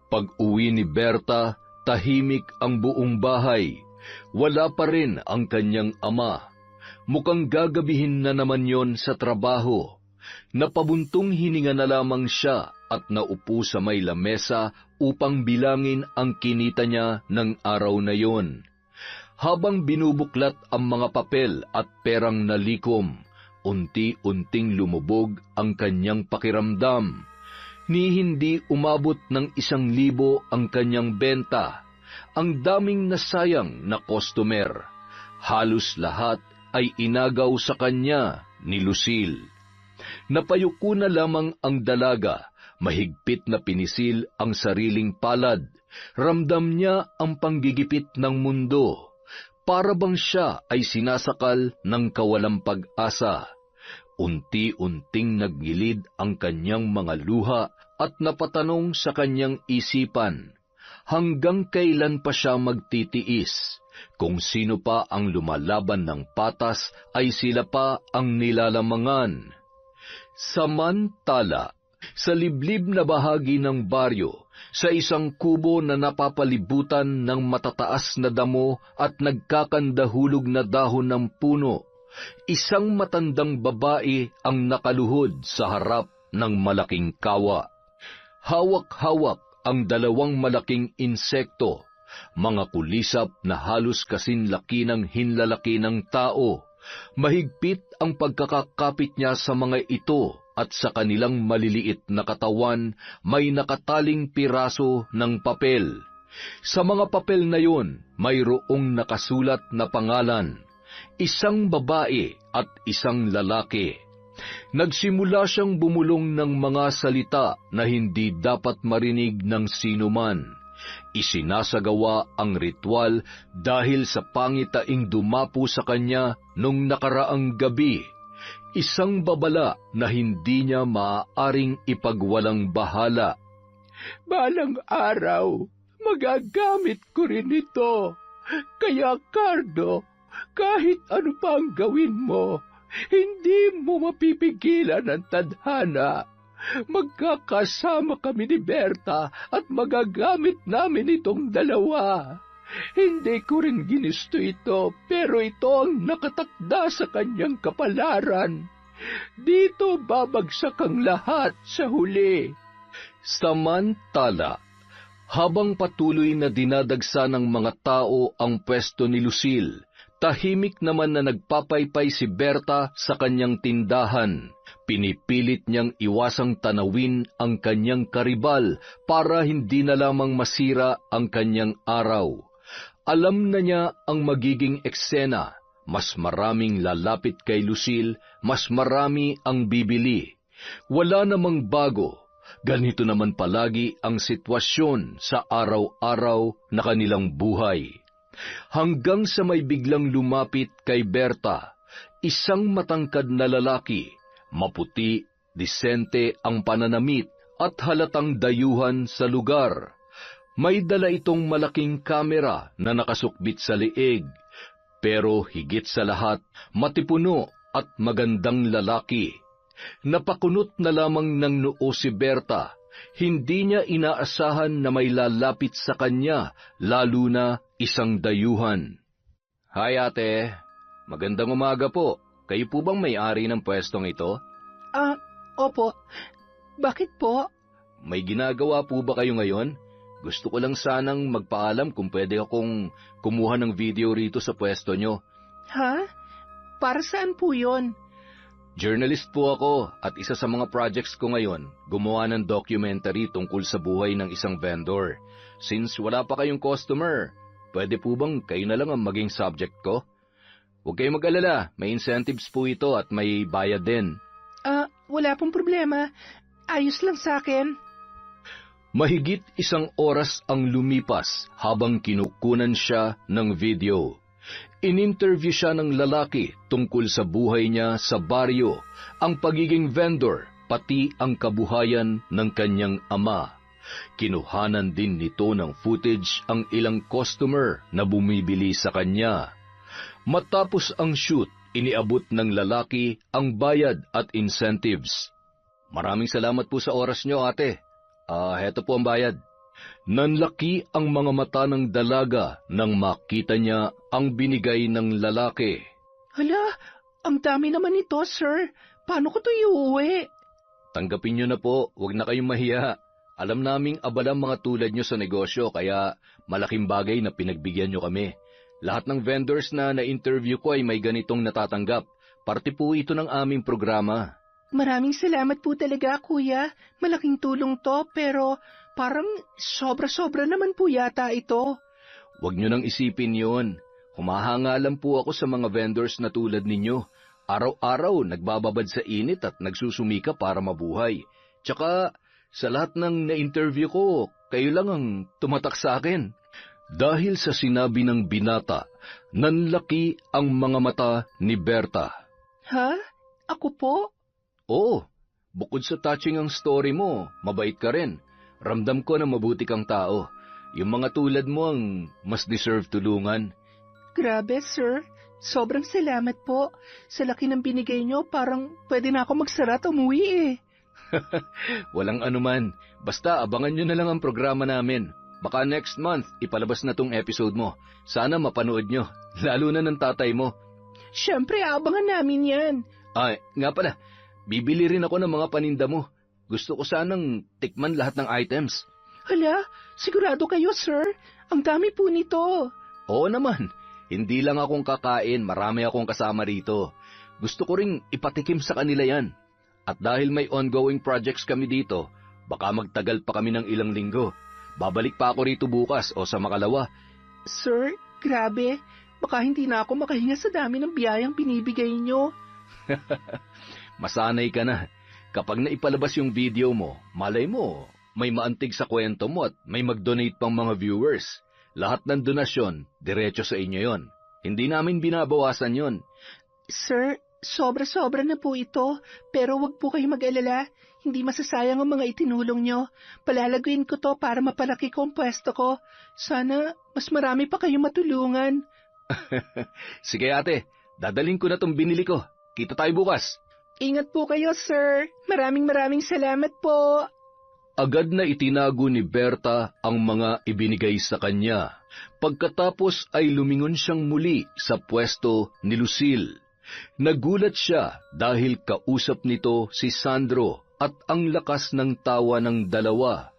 Pag-uwi ni Berta, tahimik ang buong bahay. Wala pa rin ang kanyang ama. Mukhang gagabihin na naman yon sa trabaho. Napabuntong hininga na lamang siya at naupo sa may lamesa upang bilangin ang kinita niya ng araw na yon. Habang binubuklat ang mga papel at perang nalikom, unti-unting lumubog ang kanyang pakiramdam. Ni hindi umabot ng 1,000 ang kanyang benta. Ang daming nasayang na customer. Halos lahat ay inagaw sa kanya ni Lucille. Napayuko na lamang ang dalaga, mahigpit na pinisil ang sariling palad. Ramdam niya ang panggigipit ng mundo. Para bang siya ay sinasakal ng kawalang pag-asa. Unti-unting naggilid ang kanyang mga luha at napatanong sa kanyang isipan, hanggang kailan pa siya magtitiis? Kung sino pa ang lumalaban ng patas ay sila pa ang nilalamangan. Samantala, sa liblib na bahagi ng baryo, sa isang kubo na napapalibutan ng matataas na damo at nagkakandahulog na dahon ng puno, isang matandang babae ang nakaluhod sa harap ng malaking kawa. Hawak-hawak ang 2 malaking insekto, mga kulisap na halos kasinlaki ng hinlalaki ng tao. Mahigpit ang pagkakakapit niya sa mga ito at sa kanilang maliliit na katawan may nakataling piraso ng papel. Sa mga papel na yon, mayroong nakasulat na pangalan, isang babae at isang lalaki. Nagsimula siyang bumulong ng mga salita na hindi dapat marinig ng sinuman. Isinasagawa ang ritual dahil sa pangitaing dumapo sa kanya nung nakaraang gabi, isang babala na hindi niya maaaring ipagwalang bahala. Balang araw, magagamit ko rin ito. Kaya, Cardo, kahit ano pa ang gawin mo, hindi mo mapipigilan ang tadhana. Magkakasama kami ni Berta at magagamit namin itong dalawa. Hindi ko rin ginusto ito, pero ito ang nakatakda sa kanyang kapalaran. Dito babagsak ang lahat sa huli. Samantala, habang patuloy na dinadagsa ng mga tao ang pwesto ni Lucille, tahimik naman na nagpapaypay si Berta sa kanyang tindahan. Pinipilit niyang iwasang tanawin ang kanyang karibal para hindi na lamang masira ang kanyang araw. Alam na niya ang magiging eksena. Mas maraming lalapit kay Lucille, mas marami ang bibili. Wala namang bago. Ganito naman palagi ang sitwasyon sa araw-araw na kanilang buhay. Hanggang sa may biglang lumapit kay Berta, isang matangkad na lalaki, maputi, disente ang pananamit at halatang dayuhan sa lugar. May dala itong malaking kamera na nakasukbit sa leeg, pero higit sa lahat, matipuno at magandang lalaki. Napakunot na lamang ng noo si Berta. Hindi niya inaasahan na may lalapit sa kanya, lalo na isang dayuhan. Hi ate, magandang umaga po. Kayo po bang may-ari ng pwestong ito? Opo. Bakit po? May ginagawa po ba kayo ngayon? Gusto ko lang sanang magpaalam kung pwede akong kumuha ng video rito sa pwesto nyo. Ha? Para saan po yun? Journalist po ako at isa sa mga projects ko ngayon, gumawa ng documentary tungkol sa buhay ng isang vendor. Since wala pa kayong customer, pwede po bang kayo na lang ang maging subject ko? Huwag kayong mag-alala, may incentives po ito at may bayad din. Wala pong problema. Ayos lang sa akin. Mahigit 1 oras ang lumipas habang kinukunan siya ng video. In-interview siya ng lalaki tungkol sa buhay niya sa baryo, ang pagiging vendor, pati ang kabuhayan ng kanyang ama. Kinuhanan din nito ng footage ang ilang customer na bumibili sa kanya. Matapos ang shoot, iniabot ng lalaki ang bayad at incentives. Maraming salamat po sa oras niyo, ate. Heto po ang bayad. Nanlaki ang mga mata ng dalaga nang makita niya ang binigay ng lalaki. Hala, ang dami naman ito, sir. Paano ko ito iuwi? Tanggapin niyo na po, huwag na kayong mahiya. Alam naming abalang mga tulad niyo sa negosyo, kaya malaking bagay na pinagbigyan niyo kami. Lahat ng vendors na na-interview ko ay may ganitong natatanggap. Parte po ito ng aming programa. Maraming salamat po talaga, kuya. Malaking tulong to, pero parang sobra-sobra naman po yata ito. Huwag niyo nang isipin yon. Humahanga lang po ako sa mga vendors na tulad ninyo. Araw-araw nagbababad sa init at nagsusumika para mabuhay. Tsaka sa lahat ng na-interview ko, kayo lang ang tumatak sa akin. Dahil sa sinabi ng binata, nanlaki ang mga mata ni Berta. Ha? Ako po? Oo, bukod sa touching ang story mo, mabait ka rin. Ramdam ko na mabuti kang tao. Yung mga tulad mo ang mas deserve tulungan. Grabe, sir. Sobrang salamat po. Sa laki ng binigay nyo, parang pwede na ako magsara at umuwi eh. Walang anuman. Basta abangan nyo na lang ang programa namin. Baka next month, ipalabas na tong episode mo. Sana mapanood nyo, lalo na ng tatay mo. Siyempre, abangan namin yan. Nga pala, bibili rin ako ng mga paninda mo. Gusto ko sanang tikman lahat ng items. Hala, sigurado kayo, sir? Ang dami po nito. Oo naman. Hindi lang akong kakain, marami akong kasama rito. Gusto ko ring ipatikim sa kanila yan. At dahil may ongoing projects kami dito, baka magtagal pa kami ng ilang linggo. Babalik pa ako rito bukas o sa makalawa. Sir, grabe. Baka hindi na ako makahinga sa dami ng biyayang binibigay nyo. Masanay ka na. Kapag naipalabas yung video mo, malay mo, may maantig sa kwento mo at may mag-donate pang mga viewers. Lahat ng donasyon, diretso sa inyo yon. Hindi namin binabawasan yon. Sir, sobra-sobra na po ito, pero wag po kayo mag-alala. Hindi masasayang ang mga itinulong nyo. Palalaguin ko to para mapalaki ko ang pwesto ko. Sana mas marami pa kayo matulungan. Sige ate, dadalhin ko na tong binili ko. Kita tayo bukas. Ingat po kayo, sir. Maraming salamat po. Agad na itinago ni Berta ang mga ibinigay sa kanya. Pagkatapos ay lumingon siyang muli sa pwesto ni Lucille. Nagulat siya dahil kausap nito si Sandro at ang lakas ng tawa ng dalawa.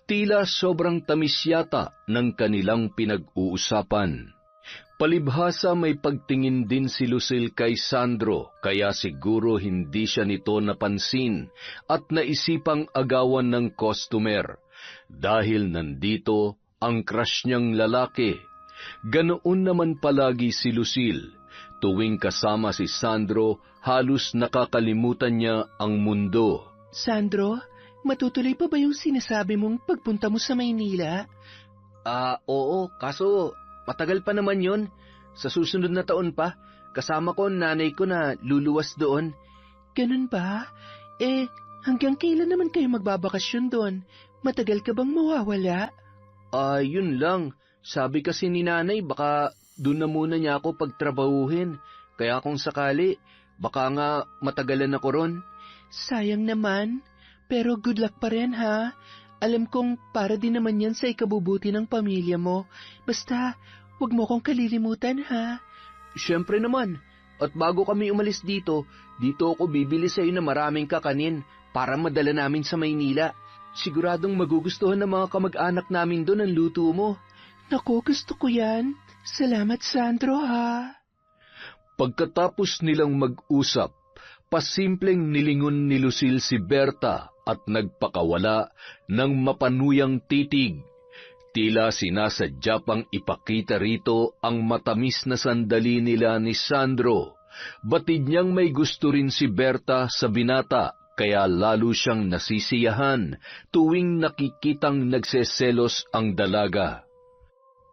Tila sobrang tamis yata ng kanilang pinag-uusapan. Palibhasa may pagtingin din si Lucille kay Sandro, kaya siguro hindi siya nito napansin at naisipang agawan ng customer. Dahil nandito ang crush niyang lalaki. Ganoon naman palagi si Lucille. Tuwing kasama si Sandro, halos nakakalimutan niya ang mundo. Sandro, matutuloy pa ba yung sinasabi mong pagpunta mo sa Maynila? Oo, kaso matagal pa naman yon. Sa susunod na taon pa, kasama ko ang nanay ko na luluwas doon. Ganun ba? Hanggang kailan naman kayo magbabakasyon doon? Matagal ka bang mawawala? Yun lang. Sabi kasi ni nanay baka doon na muna niya ako pagtrabahuhin. Kaya kung sakali, baka nga matagalan ako ron. Sayang naman, pero good luck pa rin ha. Alam kong para din naman yan sa ikabubuti ng pamilya mo. Basta, huwag mo kong kalilimutan ha. Siyempre naman. At bago kami umalis dito ako bibili sa iyo na maraming kakanin para madala namin sa Maynila. Siguradong magugustuhan ng mga kamag-anak namin doon ang luto mo. Naku, gusto ko yan. Salamat, Sandro ha. Pagkatapos nilang mag-usap, pasimpleng nilingon ni Lucille si Berta at nagpakawala ng mapanuyang titig. Tila sinasadya pang ipakita rito ang matamis na sandali nila ni Sandro. Batid niyang may gusto rin si Berta sa binata, kaya lalo siyang nasisiyahan tuwing nakikitang nagseselos ang dalaga.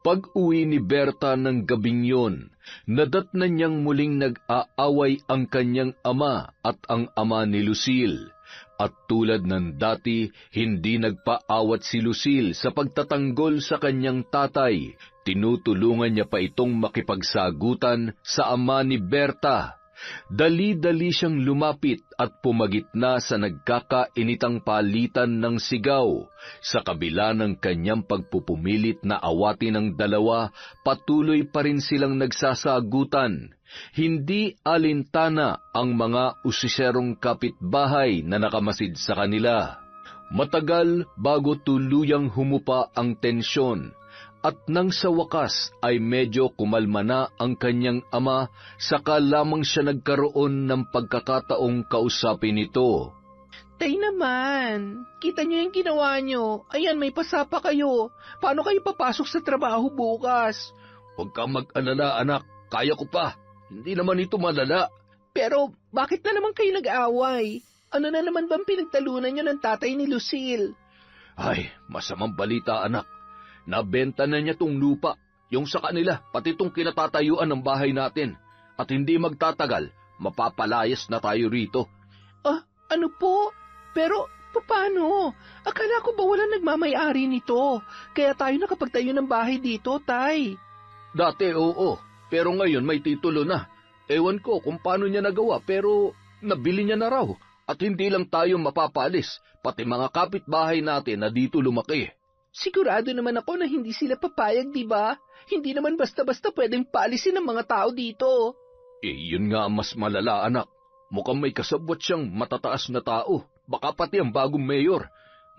Pag-uwi ni Berta ng gabing yon, nadatnan niyang muling nag-aaway ang kanyang ama at ang ama ni Lucille. At tulad ng dati, hindi nagpaawat si Lucille sa pagtatanggol sa kanyang tatay. Tinutulungan niya pa itong makipagsagutan sa ama ni Berta. Dali-dali siyang lumapit at pumagitna sa nagkakainitang palitan ng sigaw. Sa kabila ng kanyang pagpupumilit na awatin ng dalawa, patuloy pa rin silang nagsasagutan. Hindi alintana ang mga usiserong kapitbahay na nakamasid sa kanila. Matagal bago tuluyang humupa ang tensyon. At nang sa wakas ay medyo kumalma na ang kanyang ama, saka lamang siya nagkaroon ng pagkakataong kausapin ito. Tay naman, kita niyo yung ginawa niyo. Ayan, may pasapa kayo. Paano kayo papasok sa trabaho bukas? Huwag kang mag-alala, anak. Kaya ko pa. Hindi naman ito malala. Pero bakit na naman kayo nag-away? Ano na naman bang pinagtalunan niyo ng tatay ni Lucille? Ay, masamang balita, anak. Nabenta na niya tong lupa, yung sa kanila, pati tong kinatatayuan ng bahay natin. At hindi magtatagal, mapapalayas na tayo rito. Ano po? Pero, paano? Akala ko ba walang nagmamay-ari nito? Kaya tayo nakapagtayo ng bahay dito, tay. Dati oo, pero ngayon may titulo na. Ewan ko kung paano niya nagawa, pero nabili niya na raw. At hindi lang tayo mapapalis, pati mga kapitbahay natin na dito lumaki. Sigurado naman ako na hindi sila papayag, di ba? Hindi naman basta-basta pwedeng paalisin ng mga tao dito. Yun nga ang mas malala, anak. Mukhang may kasabwat siyang matataas na tao. Baka pati ang bagong mayor.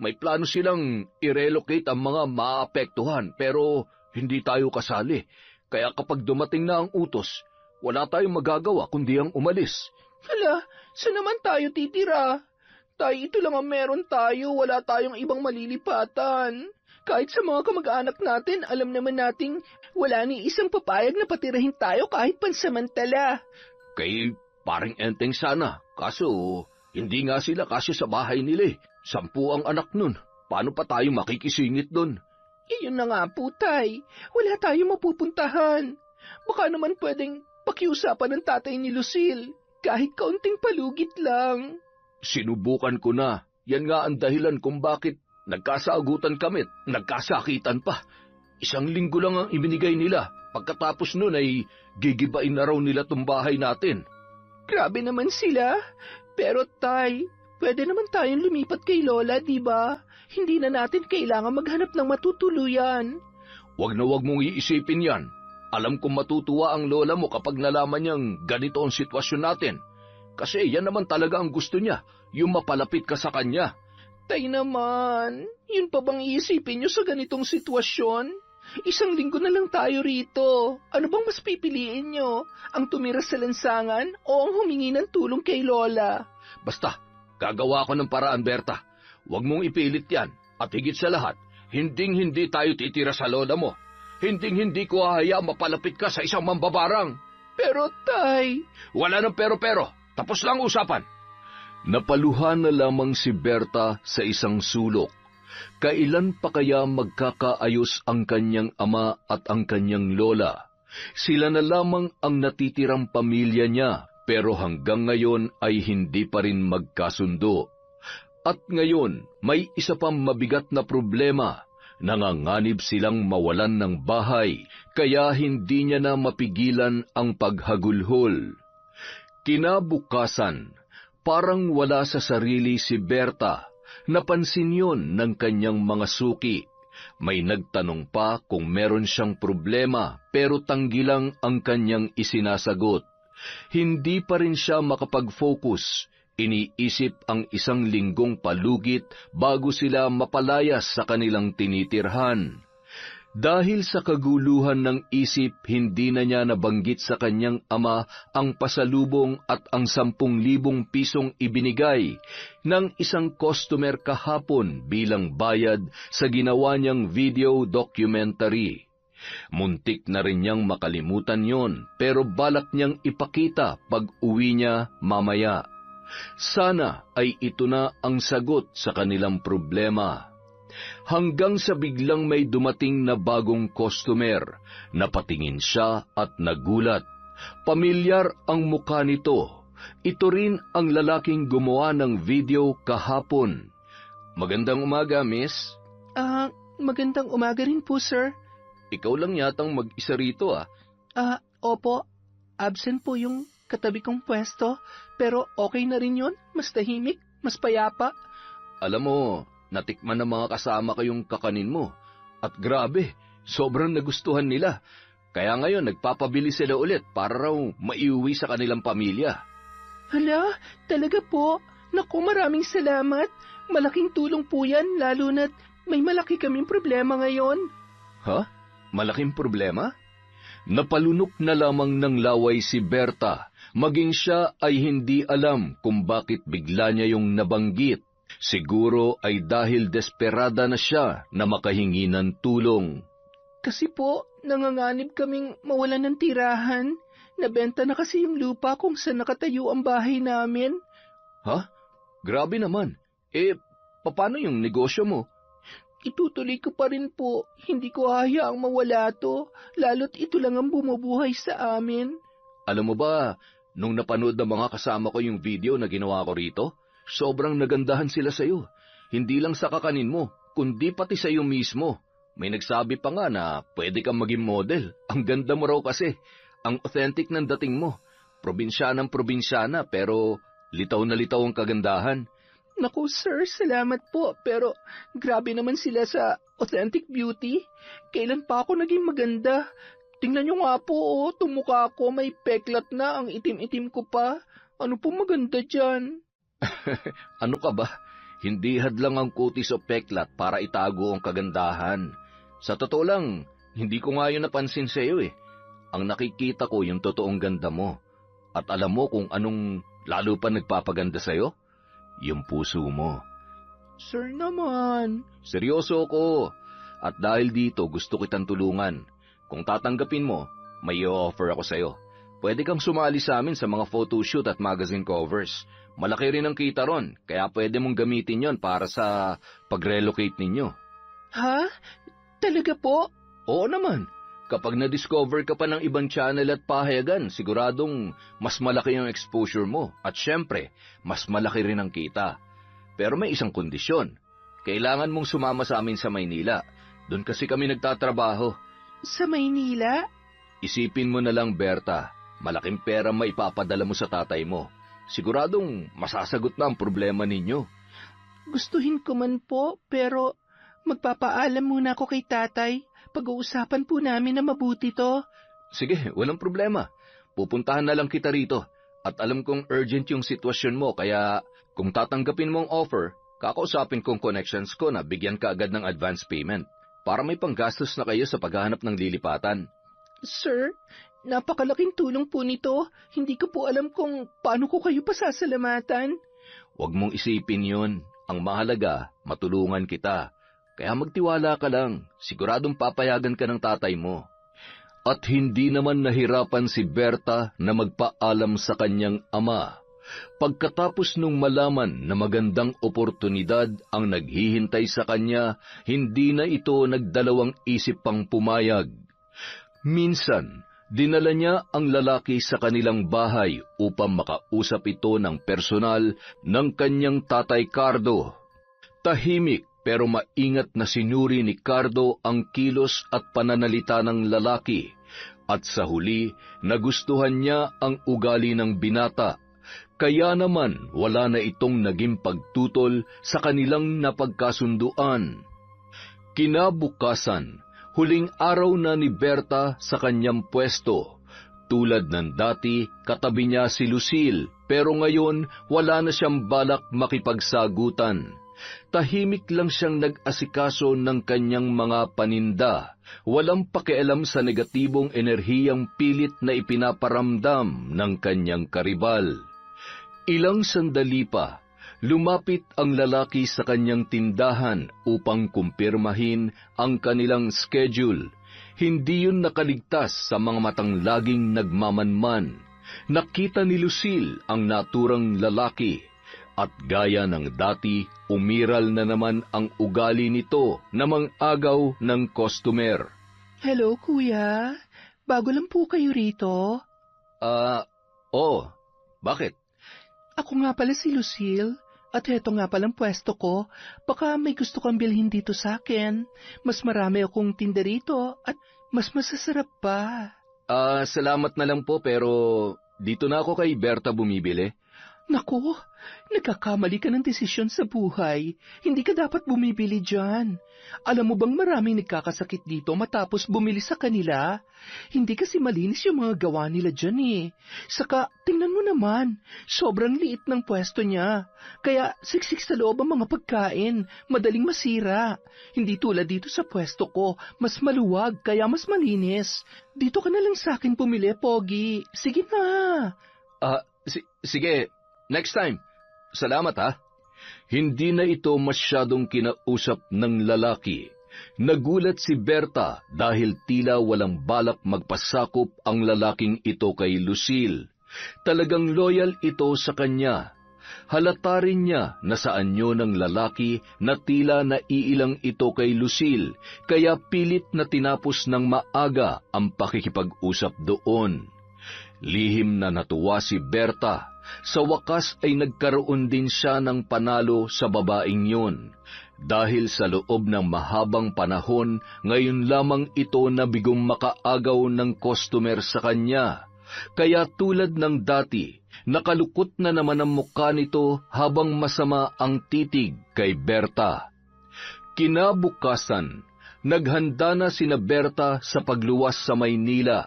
May plano silang i-relocate ang mga maapektuhan, pero hindi tayo kasali. Kaya kapag dumating na ang utos, wala tayong magagawa kundi ang umalis. Hala, saan naman tayo titira? Tay, ito lang ang meron tayo, wala tayong ibang malilipatan. Kahit sa mga kamag-anak natin, alam naman nating wala ni isang papayag na patirahin tayo kahit pansamantala. Kay paring Enteng sana, kaso hindi nga sila kasya sa bahay nila eh. 10 ang anak nun. Paano pa tayo makikisingit doon? Iyon na nga po, Tay. Wala tayong mapupuntahan. Baka naman pwedeng pakiusapan ng tatay ni Lucille. Kahit kaunting palugit lang. Sinubukan ko na. Yan nga ang dahilan kung bakit nagkasagutan kami, nagkasakitan pa. 1 linggo lang ang ibinigay nila. Pagkatapos nun ay gigibain na raw nila tong bahay natin. Grabe naman sila. Pero Tay, pwede naman tayong lumipat kay Lola, di ba? Hindi na natin kailangan maghanap ng matutuluyan. Wag na wag mong iisipin yan. Alam kong matutuwa ang lola mo kapag nalaman niyang ganito ang sitwasyon natin. Kasi yan naman talaga ang gusto niya, yung mapalapit ka sa kanya. Tay naman, yun pa bang iisipin niyo sa ganitong sitwasyon? 1 linggo na lang tayo rito. Ano bang mas pipiliin niyo? Ang tumira sa lansangan o ang humingi ng tulong kay Lola? Basta, gagawa ko ng paraan, Berta. Huwag mong ipilit yan. At higit sa lahat, hinding-hindi tayo titira sa lola mo. Hinding-hindi ko hahayaang mapalapit ka sa isang mambabarang. Pero Tay... Wala ng pero-pero. Tapos lang usapan. Napaluhan na lamang si Berta sa isang sulok. Kailan pa kaya magkakaayos ang kanyang ama at ang kanyang lola? Sila na lamang ang natitirang pamilya niya, pero hanggang ngayon ay hindi pa rin magkasundo. At ngayon, may isa pang mabigat na problema. Nanganganib silang mawalan ng bahay, kaya hindi niya na mapigilan ang paghagulhol. Kinabukasan, parang wala sa sarili si Berta. Napansin yon ng kanyang mga suki. May nagtanong pa kung meron siyang problema, pero tanggi lang ang kanyang isinasagot. Hindi pa rin siya makapag-focus. Iniisip ang 1 linggong palugit bago sila mapalayas sa kanilang tinitirhan. Dahil sa kaguluhan ng isip, hindi na niya nabanggit sa kanyang ama ang pasalubong at ang 10,000 pisong ibinigay ng isang customer kahapon bilang bayad sa ginawa niyang video documentary. Muntik na rin niyang makalimutan yon, pero balak niyang ipakita pag uwi niya mamaya. Sana ay ito na ang sagot sa kanilang problema. Hanggang sa biglang may dumating na bagong customer, napatingin siya at nagulat. Pamilyar ang mukha nito. Ito rin ang lalaking gumawa ng video kahapon. Magandang umaga, miss. Magandang umaga rin po, sir. Ikaw lang yatang mag-isa rito, ah. Opo. Absent po yung katabi kong pwesto, pero okay na rin yun. Mas tahimik, mas payapa. Alam mo, natikman ng mga kasama kayong kakanin mo. At grabe, sobrang nagustuhan nila. Kaya ngayon nagpapabili sila ulit para raw maiuwi sa kanilang pamilya. Hala, talaga po. Naku, maraming salamat. Malaking tulong po yan, lalo na't may malaki kaming problema ngayon. Ha? Malaking problema? Napalunok na lamang ng laway si Berta. Maging siya ay hindi alam kung bakit bigla niya yung nabanggit. Siguro ay dahil desperada na siya na makahingi ng tulong. Kasi po, nanganganib kaming mawalan ng tirahan. Nabenta na kasi yung lupa kung saan nakatayo ang bahay namin. Ha? Grabe naman. Paano yung negosyo mo? Itutuloy ko pa rin po. Hindi ko hayaang mawala to, lalo't ito lang ang bumubuhay sa amin. Alam mo ba, nung napanood ng mga kasama ko yung video na ginawa ko rito, sobrang nagandahan sila sa'yo. Hindi lang sa kakanin mo, kundi pati sa'yo mismo. May nagsabi pa nga na pwede kang maging model. Ang ganda mo raw kasi. Ang authentic ng dating mo. Probinsyanang probinsyana pero litaw na litaw ang kagandahan. Naku sir, salamat po. Pero grabe naman sila sa authentic beauty. Kailan pa ako naging maganda? Tingnan nyo nga po, tumukha ko, may peklat na, ang itim-itim ko pa. Ano po maganda dyan? Ano ka ba? Hindi hadlang ang kutis o peklat para itago ang kagandahan. Sa totoo lang, hindi ko nga yun napansin sa iyo eh. Ang nakikita ko yung totoong ganda mo. At alam mo kung anong lalo pa nagpapaganda sa iyo? Yung puso mo. Sir naman. Seryoso ko. At dahil dito, gusto kitang tulungan. Kung tatanggapin mo, may i-offer ako sa'yo. Pwede kang sumali sa amin sa mga photoshoot at magazine covers. Malaki rin ang kita ron, kaya pwede mong gamitin yon para sa pag-relocate ninyo. Ha? Talaga po? Oo naman. Kapag na-discover ka pa ng ibang channel at pahayagan, siguradong mas malaki ang exposure mo. At syempre, mas malaki rin ang kita. Pero may isang kondisyon. Kailangan mong sumama sa amin sa Maynila. Doon kasi kami nagtatrabaho. Sa Maynila? Isipin mo na lang, Berta. Malaking pera maipapadala mo sa tatay mo. Siguradong masasagot na ang problema ninyo. Gustuhin ko man po, pero magpapaalam muna ako kay tatay. Pag-uusapan po namin na mabuti to. Sige, walang problema. Pupuntahan na lang kita rito. At alam kong urgent yung sitwasyon mo, kaya kung tatanggapin mo ang offer, kakausapin kong connections ko na bigyan ka agad ng advance payment para may panggastos na kayo sa paghahanap ng lilipatan. Sir, napakalaking tulong po nito. Hindi ko po alam kung paano ko kayo pasasalamatan. Huwag mong isipin yun. Ang mahalaga, matulungan kita. Kaya magtiwala ka lang, siguradong papayagan ka ng tatay mo. At hindi naman nahirapan si Berta na magpaalam sa kanyang ama. Pagkatapos nung malaman na magandang oportunidad ang naghihintay sa kanya, hindi na ito nagdalawang isip pang pumayag. Minsan, dinala niya ang lalaki sa kanilang bahay upang makausap ito ng personal ng kanyang tatay Cardo. Tahimik pero maingat na sinuri ni Cardo ang kilos at pananalita ng lalaki, at sa huli nagustuhan niya ang ugali ng binata, kaya naman wala na itong naging pagtutol sa kanilang napagkasunduan. Kinabukasan, huling araw na ni Berta sa kanyang pwesto. Tulad ng dati, katabi niya si Lucille, pero ngayon wala na siyang balak makipagsagutan. Tahimik lang siyang nag-asikaso ng kanyang mga paninda, walang pakialam sa negatibong enerhiyang pilit na ipinaparamdam ng kanyang karibal. Ilang sandali pa, lumapit ang lalaki sa kanyang tindahan upang kumpirmahin ang kanilang schedule. Hindi yun nakaligtas sa mga matang laging nagmamanman. Nakita ni Lucille ang naturang lalaki, at gaya ng dati, umiral na naman ang ugali nito na mang-agaw ng customer. Hello, kuya. Bago lang po kayo rito. Bakit? Ako nga pala si Lucille. At heto nga palang pwesto ko. Baka may gusto kang bilhin dito sa akin. Mas marami akong tinda rito at mas masasarap pa. Salamat na lang po, pero dito na ako kay Berta bumibili. Naku, nagkakamali ka ng desisyon sa buhay. Hindi ka dapat bumibili dyan. Alam mo bang maraming nagkakasakit dito matapos bumili sa kanila? Hindi kasi malinis yung mga gawa nila dyan eh. Saka, tingnan mo naman, sobrang liit ng pwesto niya. Kaya siksik sa loob ang mga pagkain, madaling masira. Hindi tulad dito sa pwesto ko, mas maluwag kaya mas malinis. Dito ka na lang sa akin pumili, Pogi. Sige na. Sige. Next time. Salamat ha. Hindi na ito masyadong kinausap ng lalaki. Nagulat si Berta dahil tila walang balak magpasakop ang lalaking ito kay Lucille. Talagang loyal ito sa kanya. Halata rin niya na sa anyo ng lalaki na tila naiilang ito kay Lucille, kaya pilit na tinapos ng maaga ang pakikipag-usap doon. Lihim na natuwa si Berta. Sa wakas ay nagkaroon din siya ng panalo sa babaeng yun. Dahil sa loob ng mahabang panahon, ngayon lamang ito nabigong makaagaw ng customer sa kanya. Kaya tulad ng dati, nakalukot na naman ang mukha nito habang masama ang titig kay Berta. Kinabukasan, naghanda na sina Berta sa pagluwas sa Maynila.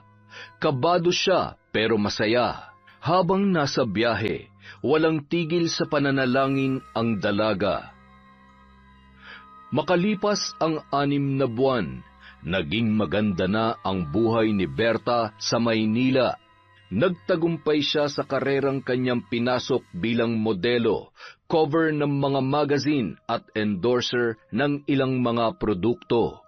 Kabado siya pero masaya. Habang nasa biyahe, walang tigil sa pananalangin ang dalaga. Makalipas ang 6 na buwan, naging maganda na ang buhay ni Berta sa Maynila. Nagtagumpay siya sa karerang kanyang pinasok bilang modelo, cover ng mga magazine at endorser ng ilang mga produkto.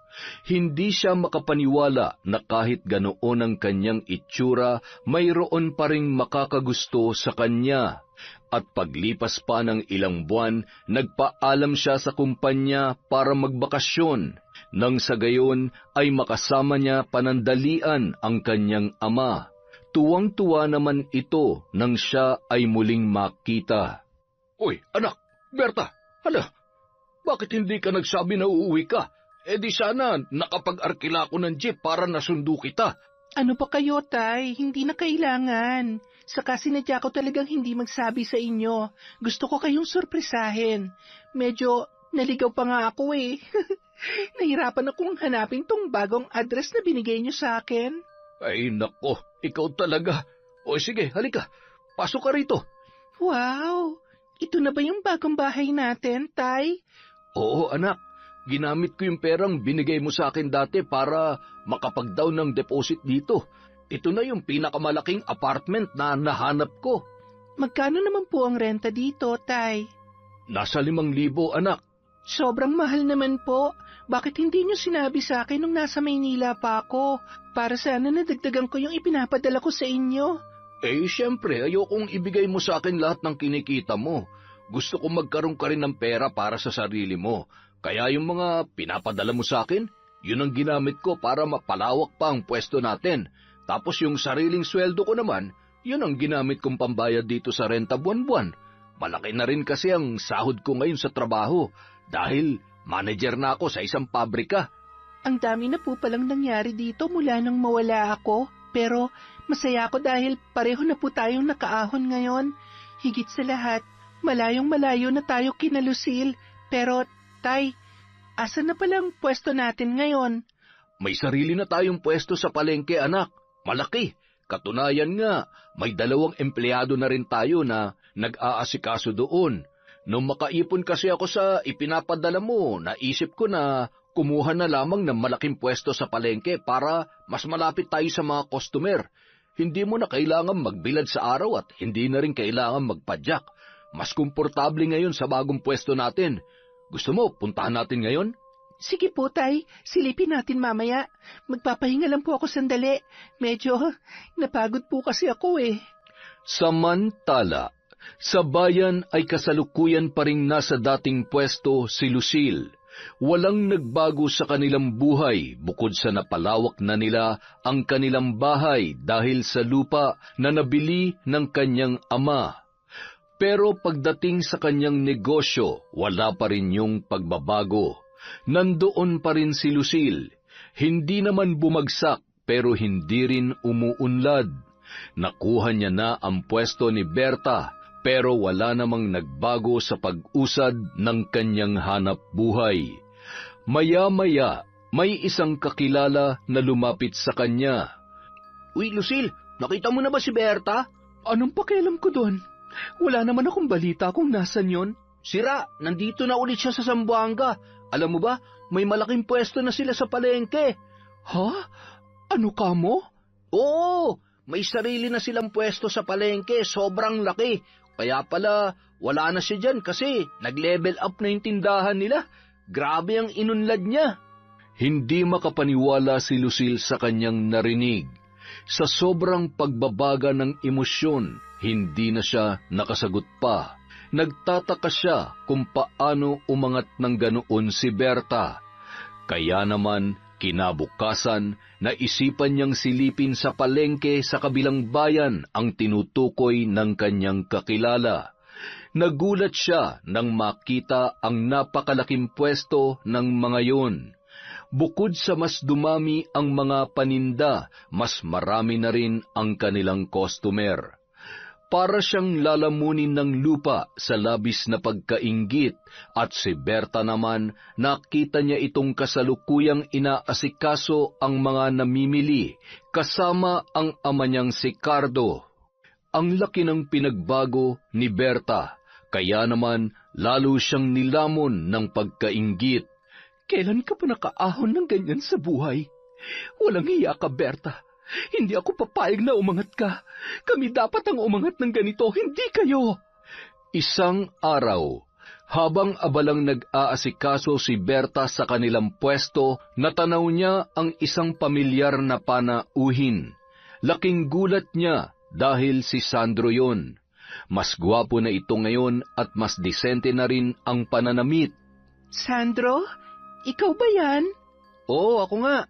Hindi siya makapaniwala na kahit ganoon ang kanyang itsura, mayroon pa ring makakagusto sa kanya. At paglipas pa ng ilang buwan, nagpaalam siya sa kumpanya para magbakasyon. Nang sa gayon ay makasama niya panandalian ang kanyang ama. Tuwang-tuwa naman ito nang siya ay muling makita. Uy, anak, Berta, hala, bakit hindi ka nagsabi na uuwi ka? Di sana nakapag-arkila ko ng jeep para nasundo kita. Ano pa kayo, Tay? Hindi na kailangan. Saka sinadya ko talagang hindi magsabi sa inyo. Gusto ko kayong sorpresahin. Medyo naligaw pa nga ako eh. Nahirapan akong hanapin tong bagong address na binigay niyo sa akin. Ay nako, ikaw talaga. O sige, halika, pasok ka rito. Wow! Ito na ba yung bagong bahay natin, Tay? Oo anak, ginamit ko yung perang binigay mo sa akin dati para makapag-down ng deposit dito. Ito na yung pinakamalaking apartment na nahanap ko. Magkano naman po ang renta dito, Tay? Nasa 5,000 anak. Sobrang mahal naman po. Bakit hindi niyo sinabi sa akin nung nasa Maynila pa ako? Para sana nadagdagan ko yung ipinapadala ko sa inyo. Siyempre, ayokong ibigay mo sa akin lahat ng kinikita mo. Gusto ko magkaroon ka rin ng pera para sa sarili mo. Kaya yung mga pinapadala mo sa akin, yun ang ginamit ko para mapalawak pa ang pwesto natin. Tapos yung sariling sweldo ko naman, yun ang ginamit kong pambayad dito sa renta buwan-buwan. Malaki na rin kasi ang sahod ko ngayon sa trabaho dahil manager na ako sa isang pabrika. Ang dami na po palang nangyari dito mula nang mawala ako. Pero masaya ako dahil pareho na po tayong nakaahon ngayon. Higit sa lahat, malayong-malayo na tayo kina Lucille. Pero, Tay, asan na palang pwesto natin ngayon? May sarili na tayong pwesto sa palengke, anak. Malaki. Katunayan nga, may 2 empleyado na rin tayo na nag-aasikaso doon. Nung makaipon kasi ako sa ipinapadala mo, naisip ko na kumuha na lamang ng malaking pwesto sa palengke para mas malapit tayo sa mga customer. Hindi mo na kailangan magbilad sa araw at hindi na rin kailangan magpadyak. Mas komportable ngayon sa bagong pwesto natin. Gusto mo, puntahan natin ngayon? Sige po, Tay. Silipin natin mamaya. Magpapahinga lang po ako sandali. Medyo napagod po kasi ako eh. Samantala, sa bayan ay kasalukuyan pa ring nasa dating pwesto si Lucille. Walang nagbago sa kanilang buhay bukod sa napalawak na nila ang kanilang bahay dahil sa lupa na nabili ng kanyang ama. Pero pagdating sa kanyang negosyo, wala pa rin yung pagbabago. Nandoon pa rin si Lucille. Hindi naman bumagsak pero hindi rin umuunlad. Nakuha niya na ang pwesto ni Berta pero wala namang nagbago sa pag-usad ng kanyang hanap buhay. Maya-maya, may isang kakilala na lumapit sa kanya. Uy, Lucille, nakita mo na ba si Berta? Anong pakialam ko doon? Wala naman akong balita kung nasan yon. Sira, nandito na ulit siya sa Zamboanga. Alam mo ba, may malaking pwesto na sila sa palengke. Ha? Ano ka mo? Oo, may sarili na silang pwesto sa palengke, sobrang laki. Kaya pala, wala na siya dyan kasi nag-level up na yung tindahan nila. Grabe ang inunlad niya. Hindi makapaniwala si Lucille sa kanyang narinig. Sa sobrang pagbabaga ng emosyon, hindi na siya nakasagot pa. Nagtataka siya kung paano umangat ng ganoon si Berta. Kaya naman, kinabukasan, naisipan niyang silipin sa palengke sa kabilang bayan ang tinutukoy ng kanyang kakilala. Nagulat siya nang makita ang napakalaking pwesto ng mga yun. Bukod sa mas dumami ang mga paninda, mas marami na rin ang kanilang customer. Para siyang lalamunin ng lupa sa labis na pagkainggit at si Berta naman nakita niya itong kasalukuyang inaasikaso ang mga namimili kasama ang ama niyang si Cardo. Ang laki ng pinagbago ni Berta, kaya naman lalo siyang nilamon ng pagkainggit. Kailan ka pa nakaahon ng ganyan sa buhay? Walang hiya ka, Berta. Hindi ako papayag na umangat ka. Kami dapat ang umangat ng ganito, hindi kayo. Isang araw, Habang abalang nag-aasikaso si Berta sa kanilang pwesto, natanaw niya ang isang pamilyar na panauhin. Laking gulat niya dahil si Sandro yon. Mas gwapo na ito ngayon at mas disente na rin ang pananamit. Sandro, ikaw ba yan? Oo, ako nga.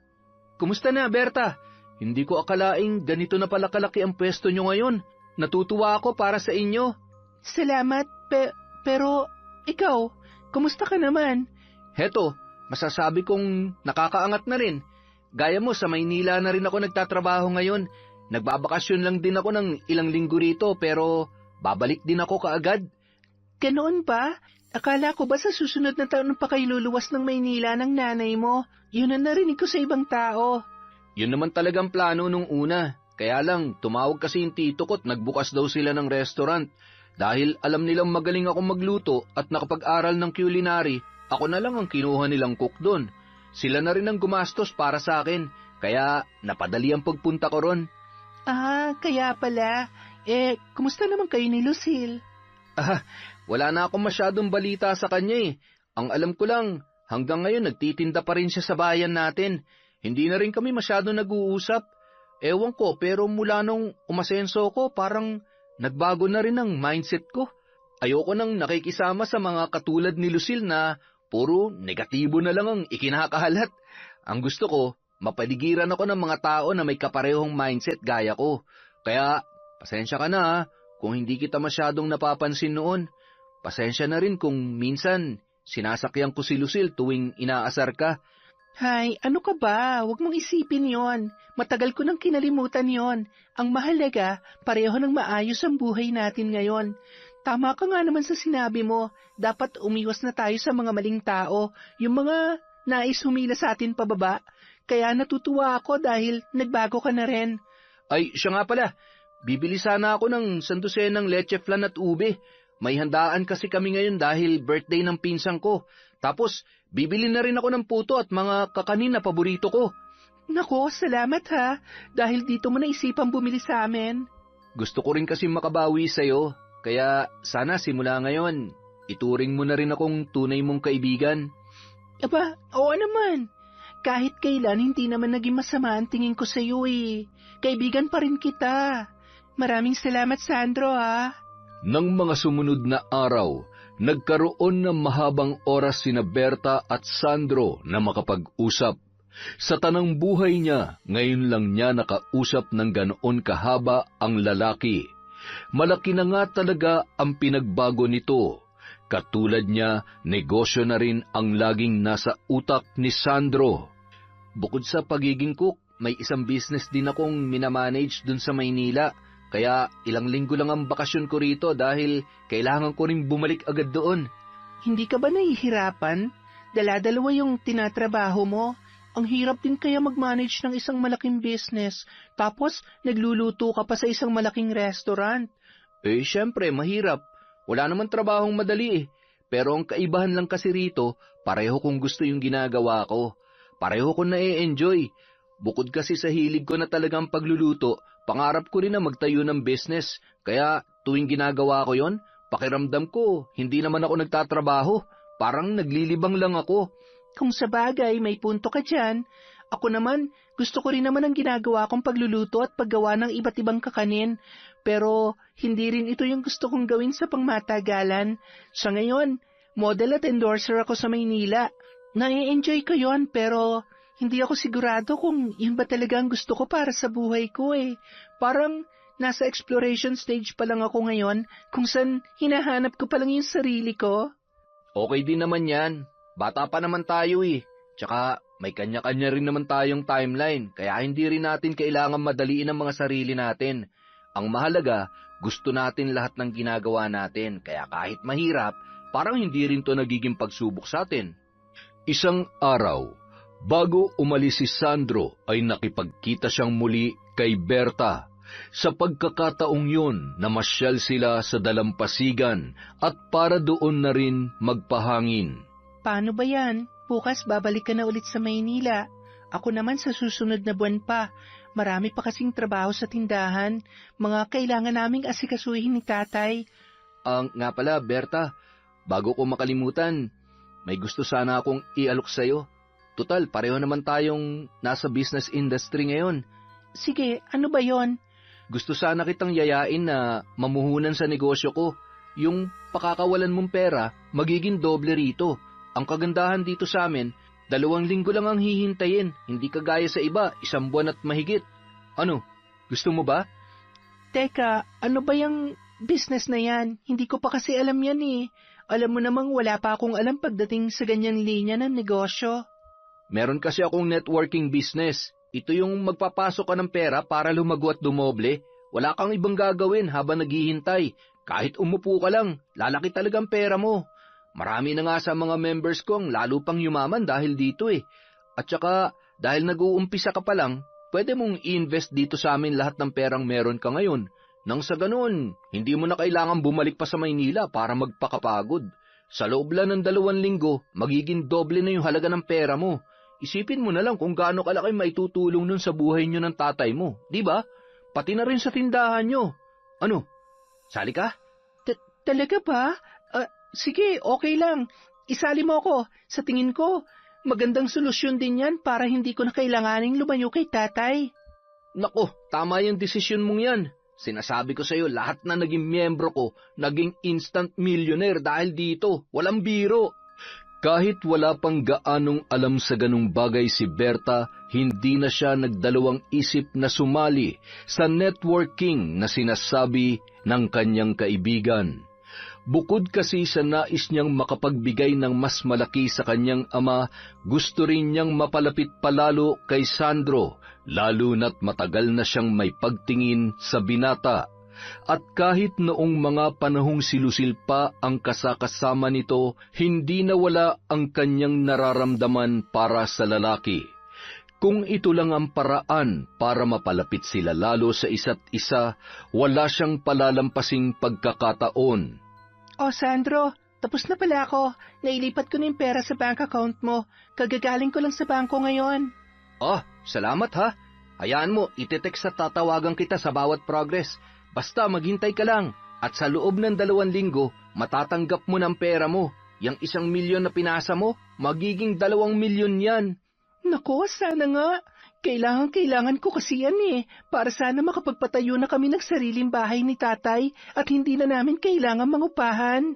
Kumusta na, Berta? Hindi ko akalaing ganito na pala kalaki ang pwesto nyo ngayon. Natutuwa ako para sa inyo. Salamat, pero ikaw, kumusta ka naman? Heto, masasabi kong nakakaangat na rin. Gaya mo, sa Maynila na rin ako nagtatrabaho ngayon. Nagbabakasyon lang din ako ng ilang linggo rito, pero babalik din ako kaagad. Ganoon ba? Akala ko ba sa susunod na taon pa kayo luluwas ng Maynila ng nanay mo? Yun ang narinig ko sa ibang tao. Yun naman talagang plano nung una. Kaya lang, tumawag kasi yung tito ko't nagbukas daw sila ng restaurant. Dahil alam nilang magaling akong magluto at nakapag-aral ng culinary, ako na lang ang kinuha nilang cook doon. Sila na rin ang gumastos para sa akin, kaya napadali ang pagpunta ko ron. Ah, kaya pala. Kumusta naman kayo ni Lucille? Wala na akong masyadong balita sa kanya eh. Ang alam ko lang, hanggang ngayon nagtitinda pa rin siya sa bayan natin. Hindi na rin kami masyadong nag-uusap. Ewan ko, pero mula nung umasenso ko, parang nagbago na rin ang mindset ko. Ayoko nang nakikisama sa mga katulad ni Lucille na puro negatibo na lang ang ikinakahalat. Ang gusto ko, mapaligiran ako ng mga tao na may kaparehong mindset gaya ko. Kaya, pasensya ka na kung hindi kita masyadong napapansin noon. Pasensya na rin kung minsan sinasakyan ko si Lucille tuwing inaasar ka. Hay, ano ka ba? Huwag mong isipin yon. Matagal ko nang kinalimutan yon. Ang mahalaga, pareho ng maayos ang buhay natin ngayon. Tama ka nga naman sa sinabi mo. Dapat umiwas na tayo sa mga maling tao. Yung mga nais humila sa atin pababa. Kaya natutuwa ako dahil nagbago ka na rin. Ay, siya nga pala. Bibili sana ako ng sandusenang leche flan at ube. May handaan kasi kami ngayon dahil birthday ng pinsang ko. Tapos, bibili na rin ako ng puto at mga kakanin na paborito ko. Nako, salamat ha. Dahil dito mo naisipang bumili sa amin. Gusto ko rin kasi makabawi sa'yo. Kaya sana simula ngayon, ituring mo na rin akong tunay mong kaibigan. Aba, oo naman. Kahit kailan hindi naman naging masama ang tingin ko sa iyo eh. Kaibigan pa rin kita. Maraming salamat, Sandro ha. Nang mga sumunod na araw, nagkaroon ng mahabang oras sina Berta at Sandro na makapag-usap. Sa tanang buhay niya, ngayon lang niya nakausap ng ganoon kahaba ang lalaki. Malaki na nga talaga ang pinagbago nito. Katulad niya, negosyo na rin ang laging nasa utak ni Sandro. Bukod sa pagiging cook, may isang business din akong minamanage dun sa Maynila. Kaya ilang linggo lang ang bakasyon ko rito dahil kailangan ko rin bumalik agad doon. Hindi ka ba nahihirapan? Dala-dalawa yung tinatrabaho mo. Ang hirap din kaya mag-manage ng isang malaking business, tapos nagluluto ka pa sa isang malaking restaurant. Syempre, mahirap. Wala naman trabahong madali eh. Pero ang kaibahan lang kasi rito, pareho kong gusto yung ginagawa ko. Pareho ko na-e-enjoy. Bukod kasi sa hilig ko na talagang pagluluto, pangarap ko rin na magtayo ng business. Kaya tuwing ginagawa ko yon, pakiramdam ko, hindi naman ako nagtatrabaho. Parang naglilibang lang ako. Kung sa bagay, may punto ka dyan. Ako naman, gusto ko rin naman ang ginagawa kong pagluluto at paggawa ng iba't ibang kakanin. Pero hindi rin ito yung gusto kong gawin sa pangmatagalan. Sa ngayon, model at endorser ako sa Maynila. Na-enjoy ko yon, pero hindi ako sigurado kung yun ba talaga ang gusto ko para sa buhay ko eh. Parang nasa exploration stage pa lang ako ngayon, kung saan hinahanap ko pa lang yung sarili ko. Okay din naman yan. Bata pa naman tayo eh. Tsaka may kanya-kanya rin naman tayong timeline, kaya hindi rin natin kailangan madaliin ang mga sarili natin. Ang mahalaga, gusto natin lahat ng ginagawa natin, kaya kahit mahirap, parang hindi rin to nagiging pagsubok sa atin. Isang araw, bago umalis si Sandro ay nakipagkita siyang muli kay Berta. Sa pagkakataong yun, namasyal sila sa dalampasigan at para doon na rin magpahangin. Paano ba yan? Bukas babalik ka na ulit sa Maynila. Ako naman sa susunod na buwan pa. Marami pa kasing trabaho sa tindahan. Mga kailangan naming asikasuhin ni tatay. Nga pala, Berta, bago ko makalimutan, may gusto sana akong ialok sa'yo. Tutal, pareho naman tayong nasa business industry ngayon. Sige, ano ba yon? Gusto sana kitang yayain na mamuhunan sa negosyo ko. Yung pakakawalan mong pera, magiging doble rito. Ang kagandahan dito sa amin, 2 linggo lang ang hihintayin. Hindi kagaya sa iba, 1 buwan at mahigit. Ano, gusto mo ba? Teka, ano ba yung business na yan? Hindi ko pa kasi alam yan eh. Alam mo namang wala pa akong alam pagdating sa ganyang linya ng negosyo. Meron kasi akong networking business. Ito yung magpapasok ka ng pera para lumago at dumoble. Wala kang ibang gagawin habang naghihintay. Kahit umupo ka lang, lalaki talagang pera mo. Marami na nga sa mga members ko ang lalo pang yumaman dahil dito eh. At saka, dahil nag-uumpisa ka pa lang, pwede mong i-invest dito sa amin lahat ng perang meron ka ngayon. Nang sa ganun, hindi mo na kailangan bumalik pa sa Maynila para magpakapagod. Sa loob lang ng 2 linggo, magiging doble na yung halaga ng pera mo. Isipin mo na lang kung gaano kalaki maitutulong nun sa buhay nyo ng tatay mo, di ba? Pati na rin sa tindahan nyo. Ano? Sali ka? Talaga ba? Sige, okay lang. Isali mo ako. Sa tingin ko, magandang solusyon din yan para hindi ko na kailanganing lumayo kay tatay. Nako, tama yung desisyon mong yan. Sinasabi ko sa'yo, lahat na naging miyembro ko, naging instant millionaire dahil dito. Walang biro. Kahit wala pang gaanong alam sa ganung bagay si Berta, hindi na siya nagdalawang isip na sumali sa networking na sinasabi ng kanyang kaibigan. Bukod kasi sa nais niyang makapagbigay ng mas malaki sa kanyang ama, gusto rin niyang mapalapit palalo kay Sandro, lalo na't matagal na siyang may pagtingin sa binata. At kahit noong mga panahong silusil pa ang kasakasama nito, hindi nawala ang kanyang nararamdaman para sa lalaki. Kung ito lang ang paraan para mapalapit sila lalo sa isa't isa, wala siyang palalampasing pagkakataon. Oh, Sandro, tapos na pala ako. Nailipat ko na yung pera sa bank account mo. Kagagaling ko lang sa bangko ngayon. Oh, salamat ha. Hayaan mo, itetext at tatawagan kita sa bawat progress. Basta maghintay ka lang at sa loob ng 2 linggo, matatanggap mo ng pera mo. Yang 1 milyon na pinasa mo, magiging 2 milyon yan. Nako, sana nga. Kailangan ko kasi yan eh, para sana makapagpatayo na kami ng sariling bahay ni tatay at hindi na namin kailangan mangupahan.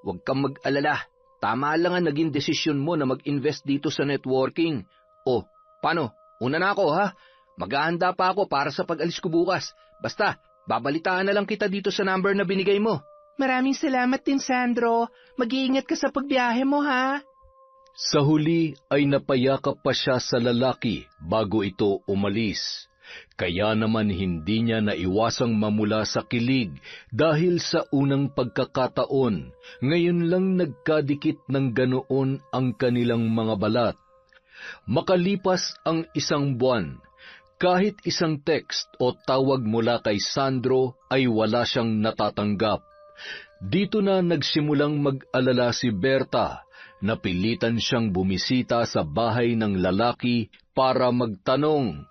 Huwag kang mag-alala. Tama lang ang naging desisyon mo na mag-invest dito sa networking. O, paano? Una na ako ha. Maghahanda pa ako para sa pag-alis ko bukas. Basta, babalitaan na lang kita dito sa number na binigay mo. Maraming salamat din, Sandro. Mag-iingat ka sa pagbiyahe mo, ha? Sa huli ay napayakap pa siya sa lalaki bago ito umalis. Kaya naman hindi niya naiwasang mamula sa kilig dahil sa unang pagkakataon, ngayon lang nagkadikit ng ganoon ang kanilang mga balat. Makalipas ang 1 buwan, kahit isang text o tawag mula kay Sandro ay wala siyang natatanggap. Dito na nagsimulang mag-alala si Berta. Napilitan siyang bumisita sa bahay ng lalaki para magtanong.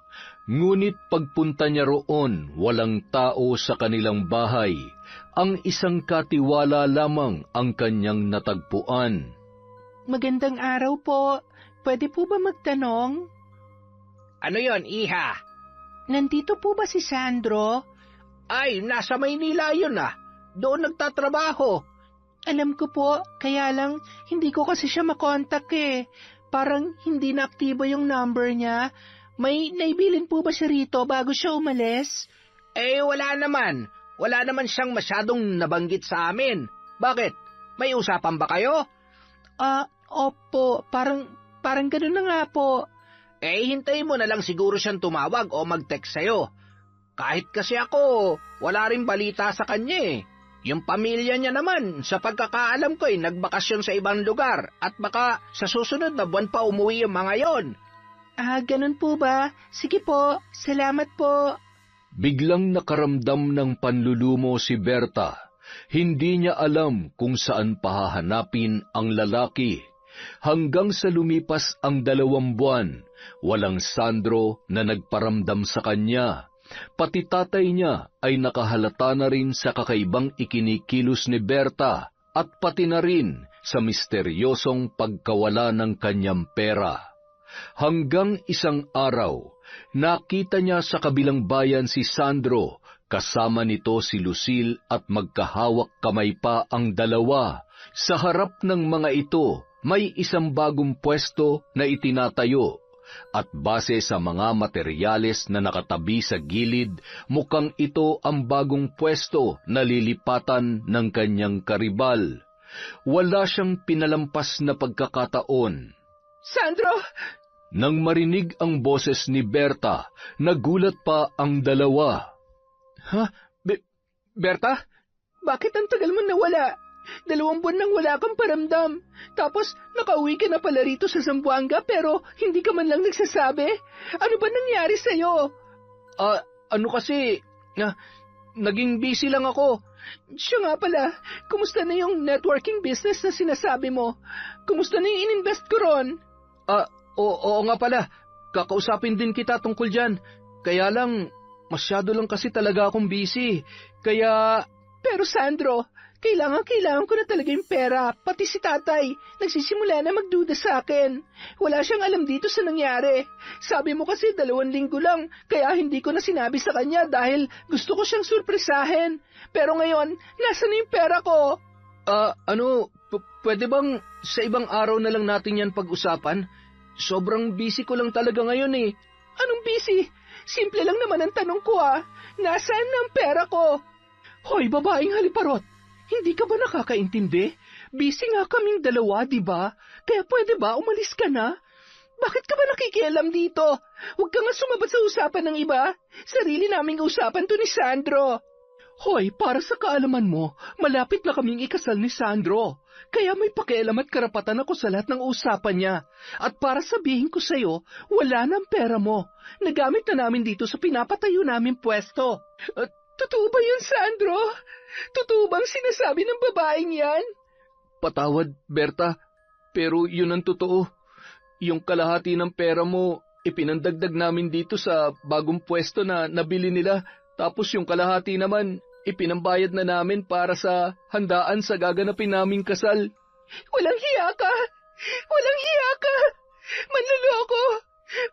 Ngunit pagpunta niya roon, walang tao sa kanilang bahay. Ang isang katiwala lamang ang kanyang natagpuan. Magandang araw po. Pwede po ba magtanong? Ano yon, iha? Nandito po ba si Sandro? Ay, nasa Maynila yun ah. Doon nagtatrabaho. Alam ko po, kaya lang hindi ko kasi siya makontak eh. Parang hindi na aktibo yung number niya. May naibilin po ba siya rito bago siya umalis? Eh, wala naman. Wala naman siyang masyadong nabanggit sa amin. Bakit? May usapan ba kayo? Opo. Parang gano'n na nga po. Eh, hintayin mo na lang siguro siyang tumawag o mag-text sa'yo. Kahit kasi ako, wala rin balita sa kanya eh. Yung pamilya niya naman, sa pagkakaalam ko nagbakasyon sa ibang lugar at baka sa susunod na buwan pa umuwi yung mga yon. Ganun po ba? Sige po, salamat po. Biglang nakaramdam ng panlulumo si Berta. Hindi niya alam kung saan pahahanapin ang lalaki. Hanggang sa lumipas ang 2 buwan, walang Sandro na nagparamdam sa kanya. Pati tatay niya ay nakahalata na rin sa kakaibang ikinikilos ni Berta at pati na rin sa misteryosong pagkawala ng kanyang pera. Hanggang isang araw, nakita niya sa kabilang bayan si Sandro, kasama nito si Lucille at magkahawak kamay pa ang dalawa. Sa harap ng mga ito, may isang bagong pwesto na itinatayo. At base sa mga materyales na nakatabi sa gilid, mukhang ito ang bagong pwesto na lilipatan ng kanyang karibal. Wala siyang pinalampas na pagkakataon. Sandro! Nang marinig ang boses ni Berta, nagulat pa ang dalawa. Ha? Berta? Bakit ang tagal mo nawala? 2 buwan nang wala kang paramdam. Tapos nakauwi ka na pala rito sa Zamboanga pero hindi ka man lang nagsasabi. Ano ba nangyari sa'yo? Ano kasi, naging busy lang ako. Siya nga pala, kumusta na yung networking business na sinasabi mo? Kumusta na yung ininvest ko ron? Oo nga pala, kakausapin din kita tungkol dyan. Kaya lang, masyado lang kasi talaga akong busy. Kaya... Pero Sandro, kailangan ko na talaga yung pera. Pati si tatay, nagsisimula na magduda sa akin. Wala siyang alam dito sa nangyari. Sabi mo kasi 2 linggo lang, kaya hindi ko na sinabi sa kanya dahil gusto ko siyang surpresahin. Pero ngayon, nasa na yung pera ko? Pwede bang sa ibang araw na lang natin yan pag-usapan? Sobrang busy ko lang talaga ngayon eh. Anong busy? Simple lang naman ang tanong ko Nasaan na ang pera ko? Hoy, babaeng haliparot! Hindi ka ba nakakaintindi? Busy nga kaming dalawa, di ba? Kaya pwede ba umalis ka na? Bakit ka ba nakikialam dito? Huwag ka nga sumabat sa usapan ng iba. Sarili naming usapan to ni Sandro. Hoy, para sa kaalaman mo, malapit na kaming ikasal ni Sandro. Kaya may pakialam at karapatan ako sa lahat ng usapan niya. At para sabihin ko sa'yo, wala na ang pera mo. Nagamit na namin dito sa pinapatayo namin pwesto. Totoo ba yun, Sandro? Totoo bang sinasabi ng babaeng yan? Patawad, Berta, pero yun ang totoo. Yung kalahati ng pera mo, ipinandagdag namin dito sa bagong pwesto na nabili nila. Tapos yung kalahati naman, ipinambayad na namin para sa handaan sa gaganapin naming kasal. Walang hiya ka! Walang hiya ka! Manluloko!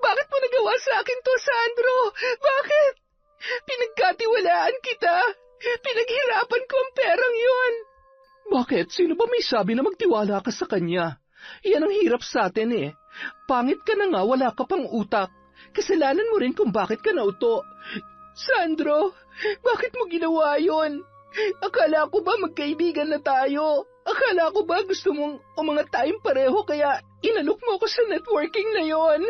Bakit mo nagawa sa akin to, Sandro? Bakit? Pinagkatiwalaan kita. Pinaghirapan ko ang perang yun. Bakit? Sino ba may sabi na magtiwala ka sa kanya? Yan ang hirap sa atin eh. Pangit ka na nga, wala ka pang utak. Kasalanan mo rin kung bakit ka nauto. Sandro, bakit mo ginawa yun? Akala ko ba magkaibigan na tayo? Akala ko ba gusto mong umangat tayong pareho kaya inalok mo ako sa networking na yon?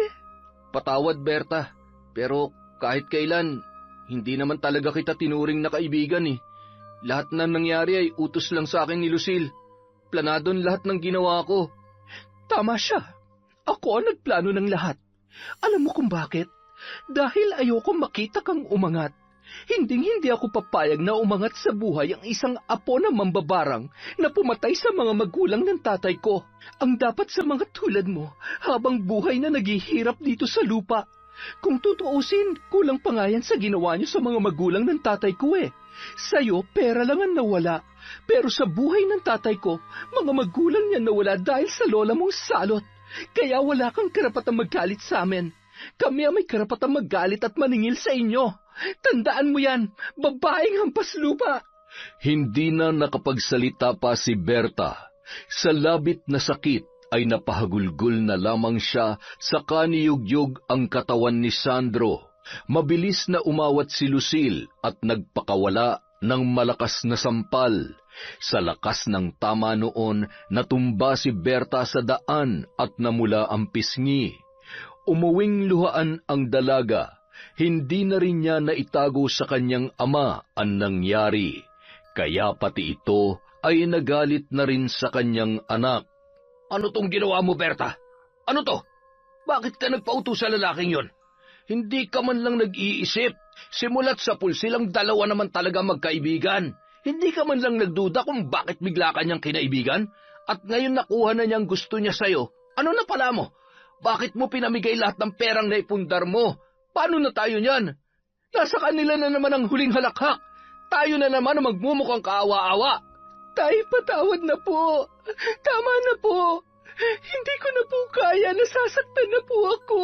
Patawad, Berta. Pero kahit kailan, hindi naman talaga kita tinuring na kaibigan eh. Lahat na nangyari ay utos lang sa akin ni Lucille. Planadon lahat ng ginawa ko. Tama siya. Ako ang nagplano ng lahat. Alam mo kung bakit? Dahil ayoko makita kang umangat. Hinding-hindi ako papayag na umangat sa buhay ang isang apo na mambabarang na pumatay sa mga magulang ng tatay ko. Ang dapat sa mga tulad mo, habang buhay na naghihirap dito sa lupa. Kung tutuusin, kulang pa nga yan sa ginawa niyo sa mga magulang ng tatay ko eh. Sa'yo, pera lang ang nawala. Pero sa buhay ng tatay ko, mga magulang niya nawala dahil sa lola mong salot. Kaya wala kang karapatang magalit sa amin. Kami ang may karapatang magalit at maningil sa inyo. Tandaan mo yan, babaeng hampas lupa. Hindi na nakapagsalita pa si Berta. Sa labit na sakit ay napahagulgol na lamang siya sa kaniyugyog ang katawan ni Sandro. Mabilis na umawat si Lucille at nagpakawala ng malakas na sampal. Sa lakas ng tama noon, natumba si Berta sa daan at namula ang pisngi. Umuwing luhaan ang dalaga. Hindi na rin niya naitago sa kanyang ama ang nangyari. Kaya pati ito ay nagalit na rin sa kanyang anak. Ano tong ginawa mo, Berta? Ano to? Bakit ka nagpauto sa lalaking yon? Hindi ka man lang nag-iisip. Simulat sa pulsilang dalawa naman talaga magkaibigan. Hindi ka man lang nagduda kung bakit bigla ka niyang kinaibigan? At ngayon nakuha na niyang gusto niya sa'yo. Ano na pala mo? Bakit mo pinamigay lahat ng perang naipundar mo? Paano na tayo niyan? Nasa kanila na naman ang huling halakhak. Tayo na naman ang magmumukhang kaawa-awa. Tay, patawad na po. Tama na po. Hindi ko na po kaya, nasasaktan na po ako.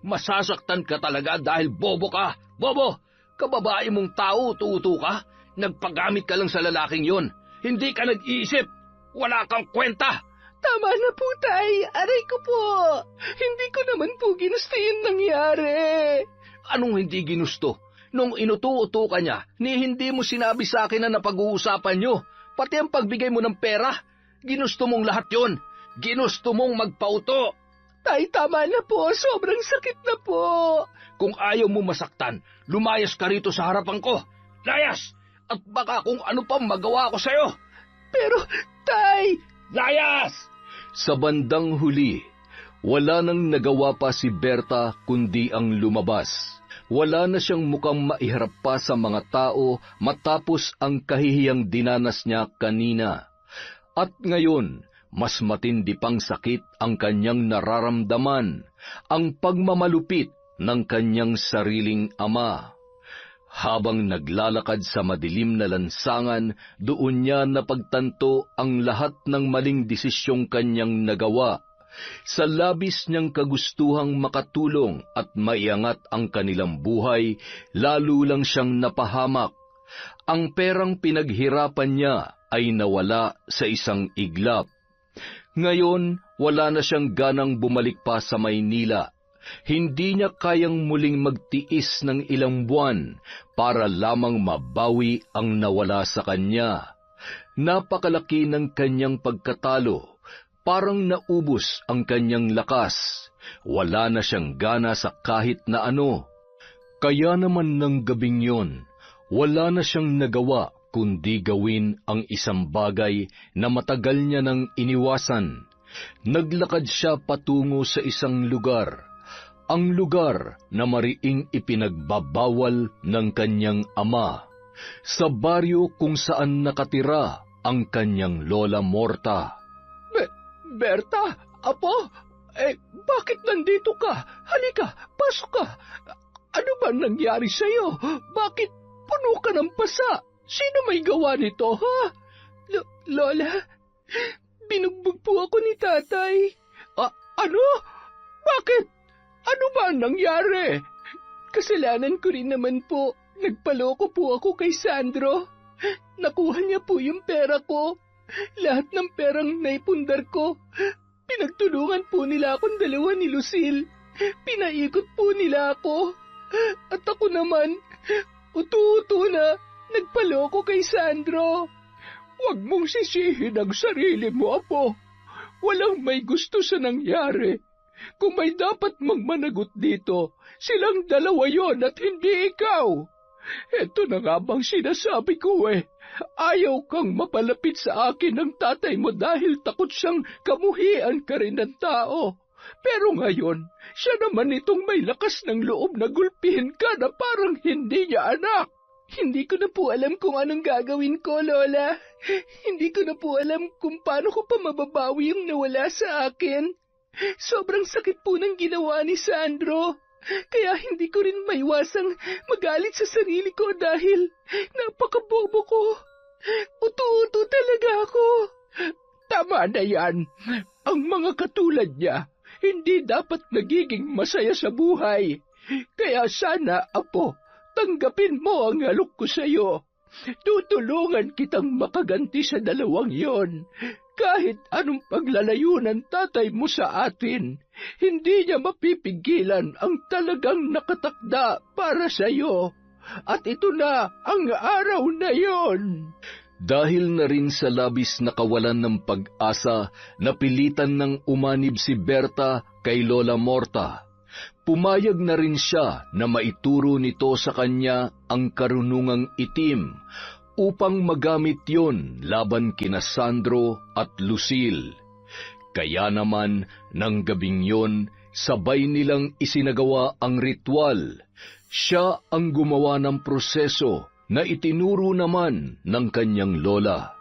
Masasaktan ka talaga dahil bobo ka. Bobo, kababae mong tao, tuto ka. Nagpagamit ka lang sa lalaking yon. Hindi ka nag-iisip. Wala kang kwenta. Tama na po, Tay. Aray ko po. Hindi ko naman po ginusto yung nangyari. Anong hindi ginusto? Nung inuto-uto ka niya, hindi mo sinabi sa akin na napag-uusapan nyo. Pati ang pagbigay mo ng pera. Ginusto mong lahat yon. Ginusto mong magpauto. Tay, tama na po. Sobrang sakit na po. Kung ayaw mo masaktan, lumayas ka rito sa harapan ko. Layas! At baka kung ano pang magawa ko sa'yo. Pero, Tay... Layas! Sa bandang huli, wala nang nagawa pa si Berta kundi ang lumabas. Wala na siyang mukhang maiharap pa sa mga tao matapos ang kahihiyang dinanas niya kanina. At ngayon, mas matindi pang sakit ang kanyang nararamdaman, ang pagmamalupit ng kanyang sariling ama. Habang naglalakad sa madilim na lansangan, doon niya napagtanto ang lahat ng maling desisyong kanyang nagawa. Sa labis niyang kagustuhang makatulong at maiangat ang kanilang buhay, lalo lang siyang napahamak. Ang perang pinaghirapan niya ay nawala sa isang iglap. Ngayon, wala na siyang ganang bumalik pa sa Maynila. Hindi niya kayang muling magtiis ng ilang buwan para lamang mabawi ang nawala sa kanya. Napakalaki ng kanyang pagkatalo, parang naubos ang kanyang lakas. Wala na siyang gana sa kahit na ano. Kaya naman ng gabing yon, wala na siyang nagawa kundi gawin ang isang bagay na matagal niya nang iniwasan. Naglakad siya patungo sa isang lugar. Ang lugar na mariing ipinagbabawal ng kanyang ama, sa baryo kung saan nakatira ang kanyang Lola Morta. Berta, Apo, bakit nandito ka? Halika, pasok ka. Ano ba nangyari sa'yo? Bakit puno ka ng pasa? Sino may gawa nito, ha? Lola, binugbog po ako ni tatay. Ano? Bakit? Ano ba ang nangyari? Kasalanan ko rin naman po. Nagpaloko po ako kay Sandro. Nakuha niya po yung pera ko. Lahat ng perang naipundar ko. Pinagtulungan po nila akong dalawa ni Lucille. Pinaikot po nila ako. At ako naman, utu-utu na, nagpaloko kay Sandro. Huwag mong sisihin ang sarili mo, Apo. Walang may gusto sa nangyari. Kung may dapat magmanagot dito, silang dalawa yon at hindi ikaw. Eto na nga bang sinasabi ko Ayaw kang mapalapit sa akin ng tatay mo dahil takot siyang kamuhian ka rin ng tao. Pero ngayon, siya naman itong may lakas ng loob na gulpihin ka na parang hindi niya anak. Hindi ko na po alam kung anong gagawin ko, Lola. Hindi ko na po alam kung paano ko pa mababawi yung nawala sa akin. Sobrang sakit po ng ginawa ni Sandro, kaya hindi ko rin maiwasang magalit sa sarili ko dahil napakabobo ko. Utu-utu talaga ako. Tama na yan. Ang mga katulad niya, hindi dapat nagiging masaya sa buhay. Kaya sana, Apo, tanggapin mo ang alok ko sa iyo. Tutulungan kitang makaganti sa dalawang yon. Kahit anong paglalayo ng tatay mo sa atin, hindi niya mapipigilan ang talagang nakatakda para sa iyo. At ito na ang araw na yon. Dahil na rin sa labis na kawalan ng pag-asa, napilitan ng umanib si Berta kay Lola Morta. Pumayag na rin siya na maituro nito sa kanya ang karunungang itim upang magamit yon laban kina Sandro at Lucille. Kaya naman, ng gabing yon, sabay nilang isinagawa ang ritual. Siya ang gumawa ng proseso na itinuro naman ng kanyang lola.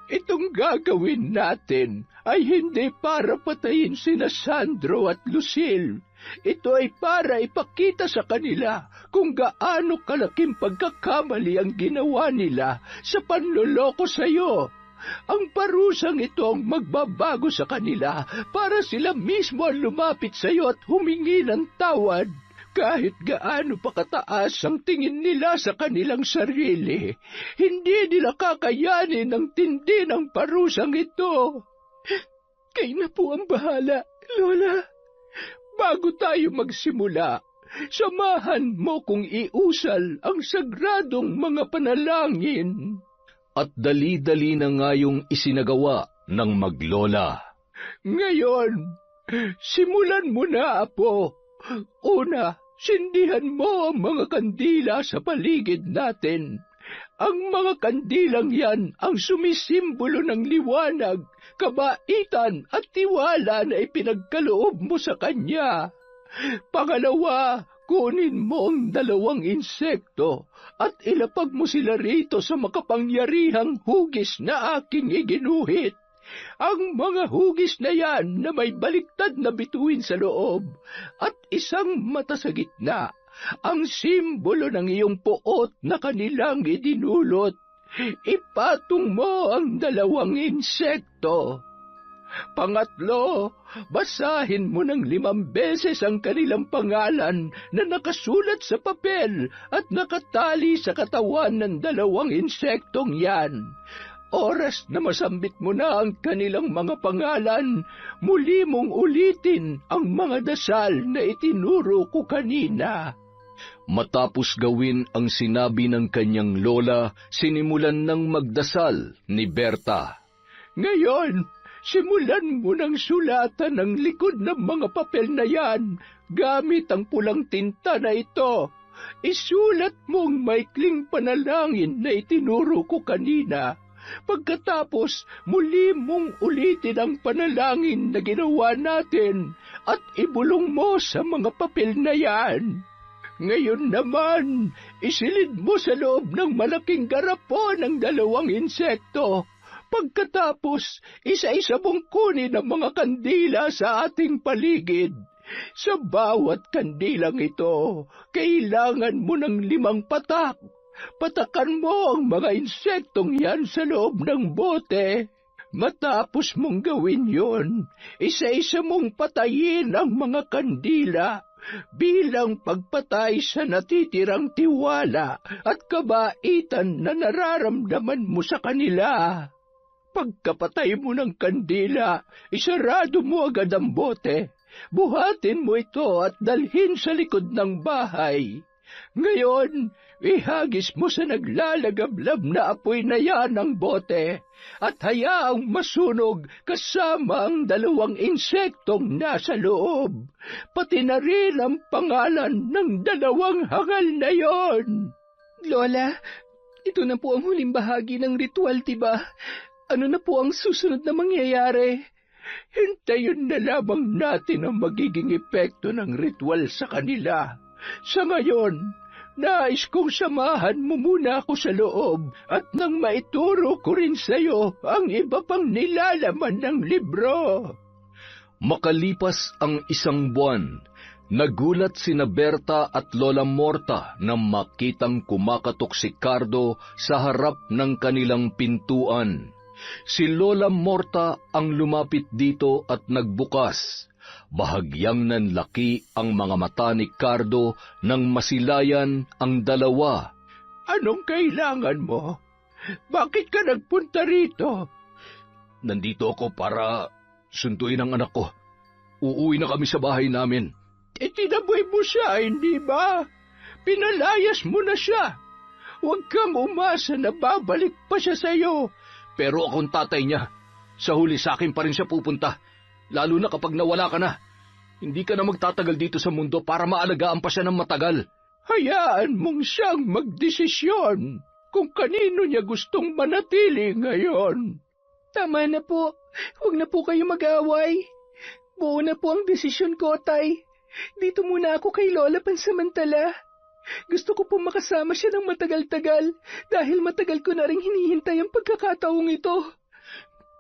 Itong gagawin natin ay hindi para patayin sina Sandro at Lucille. Ito ay para ipakita sa kanila kung gaano kalaking pagkakamali ang ginawa nila sa panloloko sa iyo. Ang parusang ito ang magbabago sa kanila para sila mismo ang lumapit sa iyo at humingi ng tawad. Kahit gaano pa kataas ang tingin nila sa kanilang sarili, hindi nila kakayanin ang tindi ng parusang ito. Kayo na po ang bahala, Lola. Bago tayo magsimula, samahan mo kung iusal ang sagradong mga panalangin. At dali-dali na ngayong isinagawa ng maglola. Ngayon, simulan mo na, Apo. Una, sindihan mo ang mga kandila sa paligid natin. Ang mga kandilang yan ang sumisimbolo ng liwanag, kabaitan at tiwala na ipinagkaloob mo sa Kanya. Pangalawa, kunin mo ang 2 insekto at ilapag mo sila rito sa makapangyarihang hugis na aking iginuhit. Ang mga hugis na yan na may baliktad na bituin sa loob at isang mata sa gitna, ang simbolo ng iyong puot na kanilang idinulot. Ipatong mo ang 2 insekto. Pangatlo, basahin mo ng 5 beses ang kanilang pangalan na nakasulat sa papel at nakatali sa katawan ng 2 insektong yan. Oras na masambit mo na ang kanilang mga pangalan, muli mong ulitin ang mga dasal na itinuro ko kanina. Matapos gawin ang sinabi ng kanyang lola, sinimulan ng magdasal ni Berta. Ngayon, simulan mo ng sulatan ang likod ng mga papel na yan gamit ang pulang tinta na ito. Isulat mo ang maikling panalangin na itinuro ko kanina. Pagkatapos, muli mong ulitin ang panalangin na ginawa natin at ibulong mo sa mga papel na yan. Ngayon naman, isilid mo sa loob ng malaking garapon ang 2 insekto. Pagkatapos, isa-isa mong kunin ang mga kandila sa ating paligid. Sa bawat kandilang ito, kailangan mo ng 5 patak. Patakan mo ang mga insektong yan sa loob ng bote. Matapos mong gawin yun, isa-isa mong patayin ang mga kandila bilang pagpatay sa natitirang tiwala at kabaitan na nararamdaman mo sa kanila. Pagkapatay mo ng kandila, isarado mo agad ang bote. Buhatin mo ito at dalhin sa likod ng bahay. Ngayon, ihagis mo sa naglalagablab na apoy na yan ang bote at hayaang masunog kasama ang 2 insektong nasa loob, pati na rin ang pangalan ng 2 hangal na yon. Lola, ito na po ang huling bahagi ng ritual, diba? Ano na po ang susunod na mangyayari? Hintayin na lamang natin ang magiging epekto ng ritual sa kanila. Sa ngayon, nais kong samahan mo muna ako sa loob at nang maituro ko rin sa iyo ang iba pang nilalaman ng libro. Makalipas ang 1 buwan, nagulat sina Berta at Lola Morta nang makitang kumakatok si Cardo sa harap ng kanilang pintuan. Si Lola Morta ang lumapit dito at nagbukas. Bahagyang nanlaki ang mga mata ni Cardo nang masilayan ang 2. Anong kailangan mo? Bakit ka nagpunta rito? Nandito ako para sunduin ang anak ko. Uuwi na kami sa bahay namin. Tinaboy mo siya, hindi ba? Pinalayas mo na siya. Huwag kang umasa na babalik pa siya sa'yo. Pero akong tatay niya. Sa huli sa akin pa rin siya pupunta. Lalo na kapag nawala ka na. Hindi ka na magtatagal dito sa mundo para maalagaan pa siya ng matagal. Hayaan mong siyang magdesisyon kung kanino niya gustong manatili ngayon. Tama na po. Huwag na po kayo mag-away. Buo na po ang desisyon ko, Tay. Dito muna ako kay Lola pansamantala. Gusto ko po makasama siya ng matagal-tagal dahil matagal ko na rin hinihintay ang pagkakataong ito.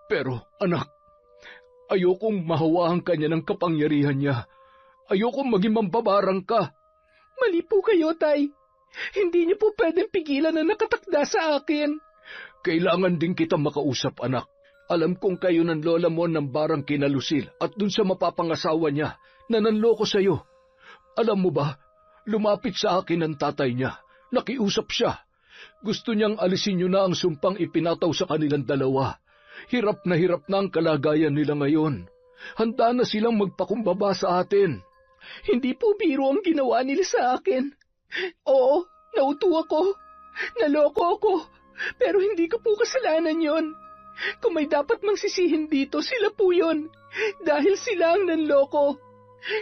Pero, anak, ayokong mahawahan ka niya ng kapangyarihan niya. Ayokong maging mambabarang ka. Mali po kayo, Tay. Hindi niyo po pwedeng pigilan na nakatakda sa akin. Kailangan din kita makausap, anak. Alam kong kayo ng lola mo ng barang kina Lucille at dun sa mapapangasawa niya na nanloko sa'yo. Alam mo ba, lumapit sa akin ang tatay niya. Nakiusap siya. Gusto niyang alisin niyo na ang sumpang ipinataw sa kanilang dalawa. Hirap na ang kalagayan nila ngayon. Handa na silang magpakumbaba sa atin. Hindi po biro ang ginawa nila sa akin. Oo, nauto ako. Naloko ako. Pero hindi ko po kasalanan yon. Kung may dapat mang sisihin dito, sila po yon. Dahil sila ang nanloko.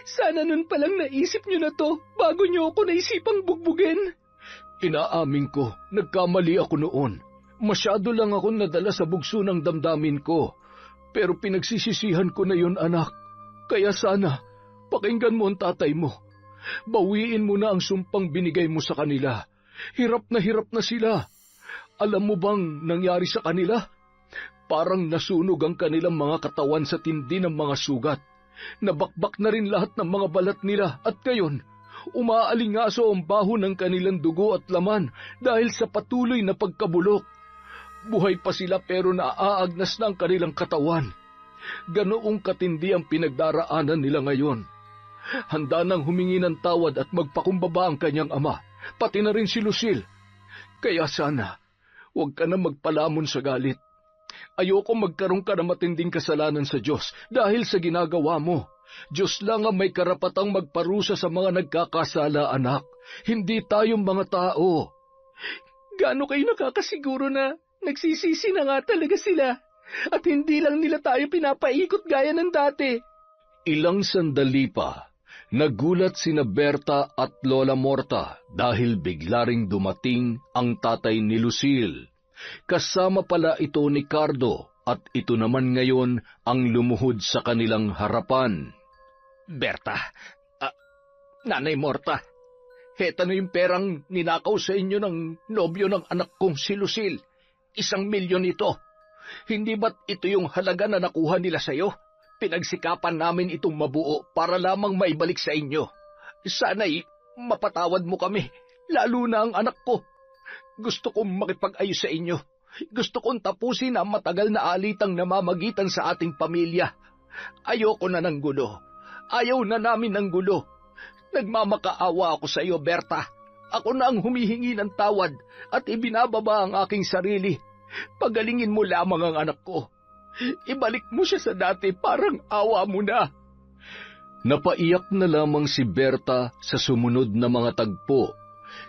Sana nun palang naisip nyo na to bago nyo ako naisipang bugbugin. Inaamin ko, nagkamali ako noon. Masyado lang ako nadala sa bugso ng damdamin ko. Pero pinagsisisihan ko na yon, anak. Kaya sana, pakinggan mo ang tatay mo. Bawiin mo na ang sumpang binigay mo sa kanila. Hirap na sila. Alam mo bang nangyari sa kanila? Parang nasunog ang kanilang mga katawan sa tindi ng mga sugat. Nabakbak na rin lahat ng mga balat nila at ngayon, umaalingaso ang baho ng kanilang dugo at laman dahil sa patuloy na pagkabulok. Buhay pa sila pero naaagnas na ang kanilang katawan. Ganoong katindi ang pinagdaraanan nila ngayon. Handa nang humingi ng tawad at magpakumbaba ang kanyang ama, pati na rin si Lucille. Kaya sana, huwag ka na magpalamon sa galit. Ayoko magkaroon ka ng matinding kasalanan sa Diyos dahil sa ginagawa mo. Diyos lang ang may karapatang magparusa sa mga nagkakasala, anak. Hindi tayong mga tao. Gaano kayo nakakasiguro na nagsisisi na nga talaga sila at hindi lang nila tayo pinapaikot gaya ng dati? Ilang sandali pa, nagulat sina Berta at Lola Morta dahil bigla ring dumating ang tatay ni Lucille. Kasama pala ito ni Cardo at ito naman ngayon ang lumuhod sa kanilang harapan. Berta, Nanay Morta, heta na yung perang ninakaw sa inyo ng nobyo ng anak kong si Lucille. 1,000,000 ito. Hindi ba't ito yung halaga na nakuha nila sa'yo? Pinagsikapan namin itong mabuo para lamang maibalik sa inyo. Sana'y mapatawad mo kami, lalo na ang anak ko. Gusto kong makipag-ayos sa inyo. Gusto kong tapusin ang matagal na alitang namamagitan sa ating pamilya. Ayoko na ng gulo. Ayaw na namin ng gulo. Nagmamakaawa ako sa iyo, Berta. Ako na ang humihingi ng tawad at ibinababa ang aking sarili. Pagalingin mo lamang ang anak ko. Ibalik mo siya sa dati, parang awa mo na. Napaiyak na lamang si Berta sa sumunod na mga tagpo.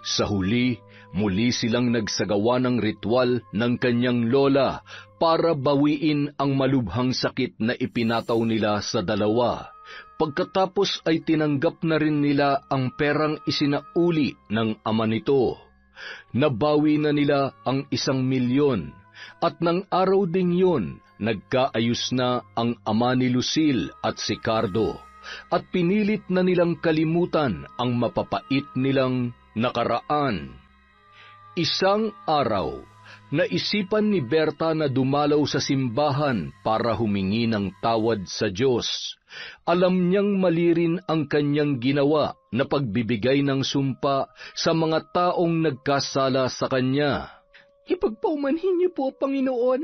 Sa huli, muli silang nagsagawa ng ritual ng kanyang lola para bawiin ang malubhang sakit na ipinataw nila sa dalawa. Pagkatapos ay tinanggap na rin nila ang perang isinauli ng ama nito. Nabawi na nila ang 1,000,000 at ng araw ding yun, nagkaayos na ang ama ni Lucille at si Cardo at pinilit na nilang kalimutan ang mapapait nilang nakaraan. Isang araw, naisipan ni Berta na dumalaw sa simbahan para humingi ng tawad sa Diyos. Alam niyang mali rin ang kanyang ginawa na pagbibigay ng sumpa sa mga taong nagkasala sa kanya. Ipagpaumanhin niyo po, Panginoon,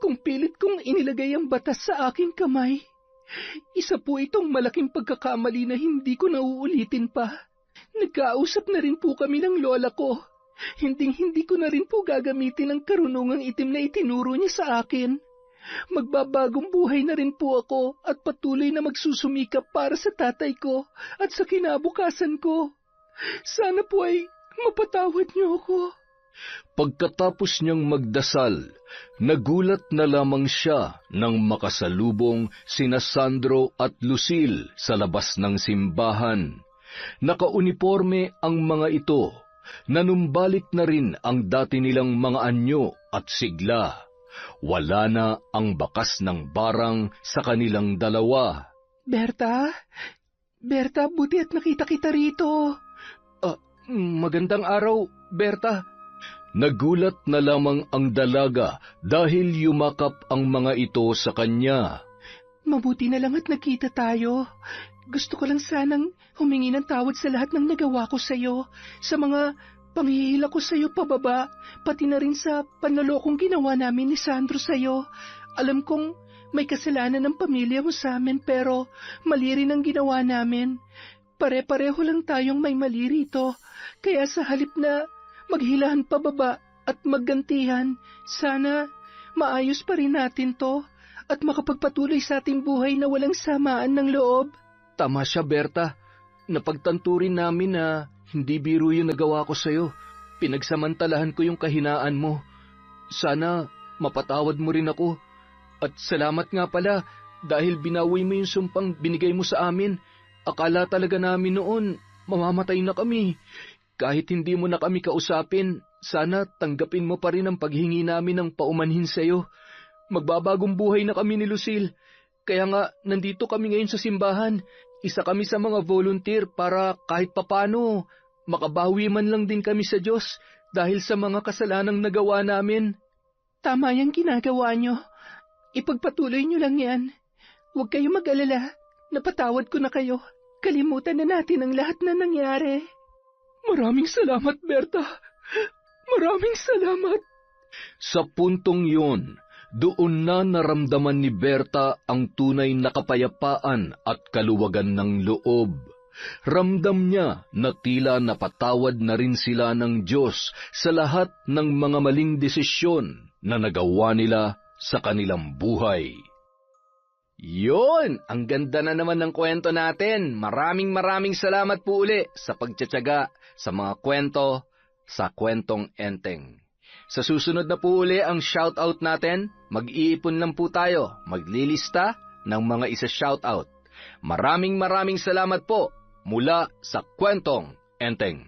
kung pilit kong inilagay ang batas sa aking kamay. Isa po itong malaking pagkakamali na hindi ko nauulitin pa. Nagkausap na rin po kami ng lola ko. Hinding-hindi ko na rin po gagamitin ang karunungang itim na itinuro niya sa akin. Magbabagong buhay na rin po ako at patuloy na magsusumikap para sa tatay ko at sa kinabukasan ko. Sana po ay mapatawad niyo ako. Pagkatapos niyang magdasal, nagulat na lamang siya nang makasalubong sina Sandro at Lucille sa labas ng simbahan. Nakauniforme ang mga ito. Nanumbalik na rin ang dati nilang mga anyo at sigla. Wala na ang bakas ng barang sa kanilang dalawa. Berta, buti at nakita kita rito. Magandang araw, Berta. Nagulat na lamang ang dalaga dahil yumakap ang mga ito sa kanya. Mabuti na lang at nakita tayo. Gusto ko lang sanang humingi ng tawad sa lahat ng nagawa ko sa iyo, sa mga panghihila ko sa'yo pababa, pati na rin sa panlolokong ginawa namin ni Sandro sa'yo. Alam kong may kasalanan ng pamilya mo sa amin pero mali rin ang ginawa namin. Pare-pareho lang tayong may mali rito. Kaya sa halip na maghilahan pababa at maggantihan, sana maayos pa rin natin to at makapagpatuloy sa ating buhay na walang samaan ng loob. Tama siya, Berta. Napagtanto rin namin na hindi biro yung nagawa ko sa'yo. Pinagsamantalahan ko yung kahinaan mo. Sana mapatawad mo rin ako. At salamat nga pala dahil binawi mo yung sumpang binigay mo sa amin. Akala talaga namin noon mamamatay na kami. Kahit hindi mo na kami kausapin, sana tanggapin mo pa rin ang paghingi namin ng paumanhin sa'yo. Magbabagong buhay na kami ni Lucille. Kaya nga, nandito kami ngayon sa simbahan. Isa kami sa mga volunteer para kahit papano, makabawi man lang din kami sa Diyos dahil sa mga kasalanang nagawa namin. Tama yung ginagawa nyo. Ipagpatuloy nyo lang yan. Huwag kayo mag-alala. Napatawad ko na kayo. Kalimutan na natin ang lahat na nangyari. Maraming salamat, Berta. Maraming salamat. Sa puntong yun, doon na naramdaman ni Berta ang tunay na kapayapaan at kaluwagan ng loob. Ramdam niya na tila napatawad na rin sila ng Diyos sa lahat ng mga maling desisyon na nagawa nila sa kanilang buhay. Yun! Ang ganda na naman ng kwento natin. Maraming salamat po uli sa pagtsatsaga sa mga kwento sa Kwentong Enteng. Sa susunod na po uli ang shoutout natin, mag-iipon lang po tayo, maglilista ng mga isa-shoutout. Maraming salamat po mula sa Kwentong Enteng.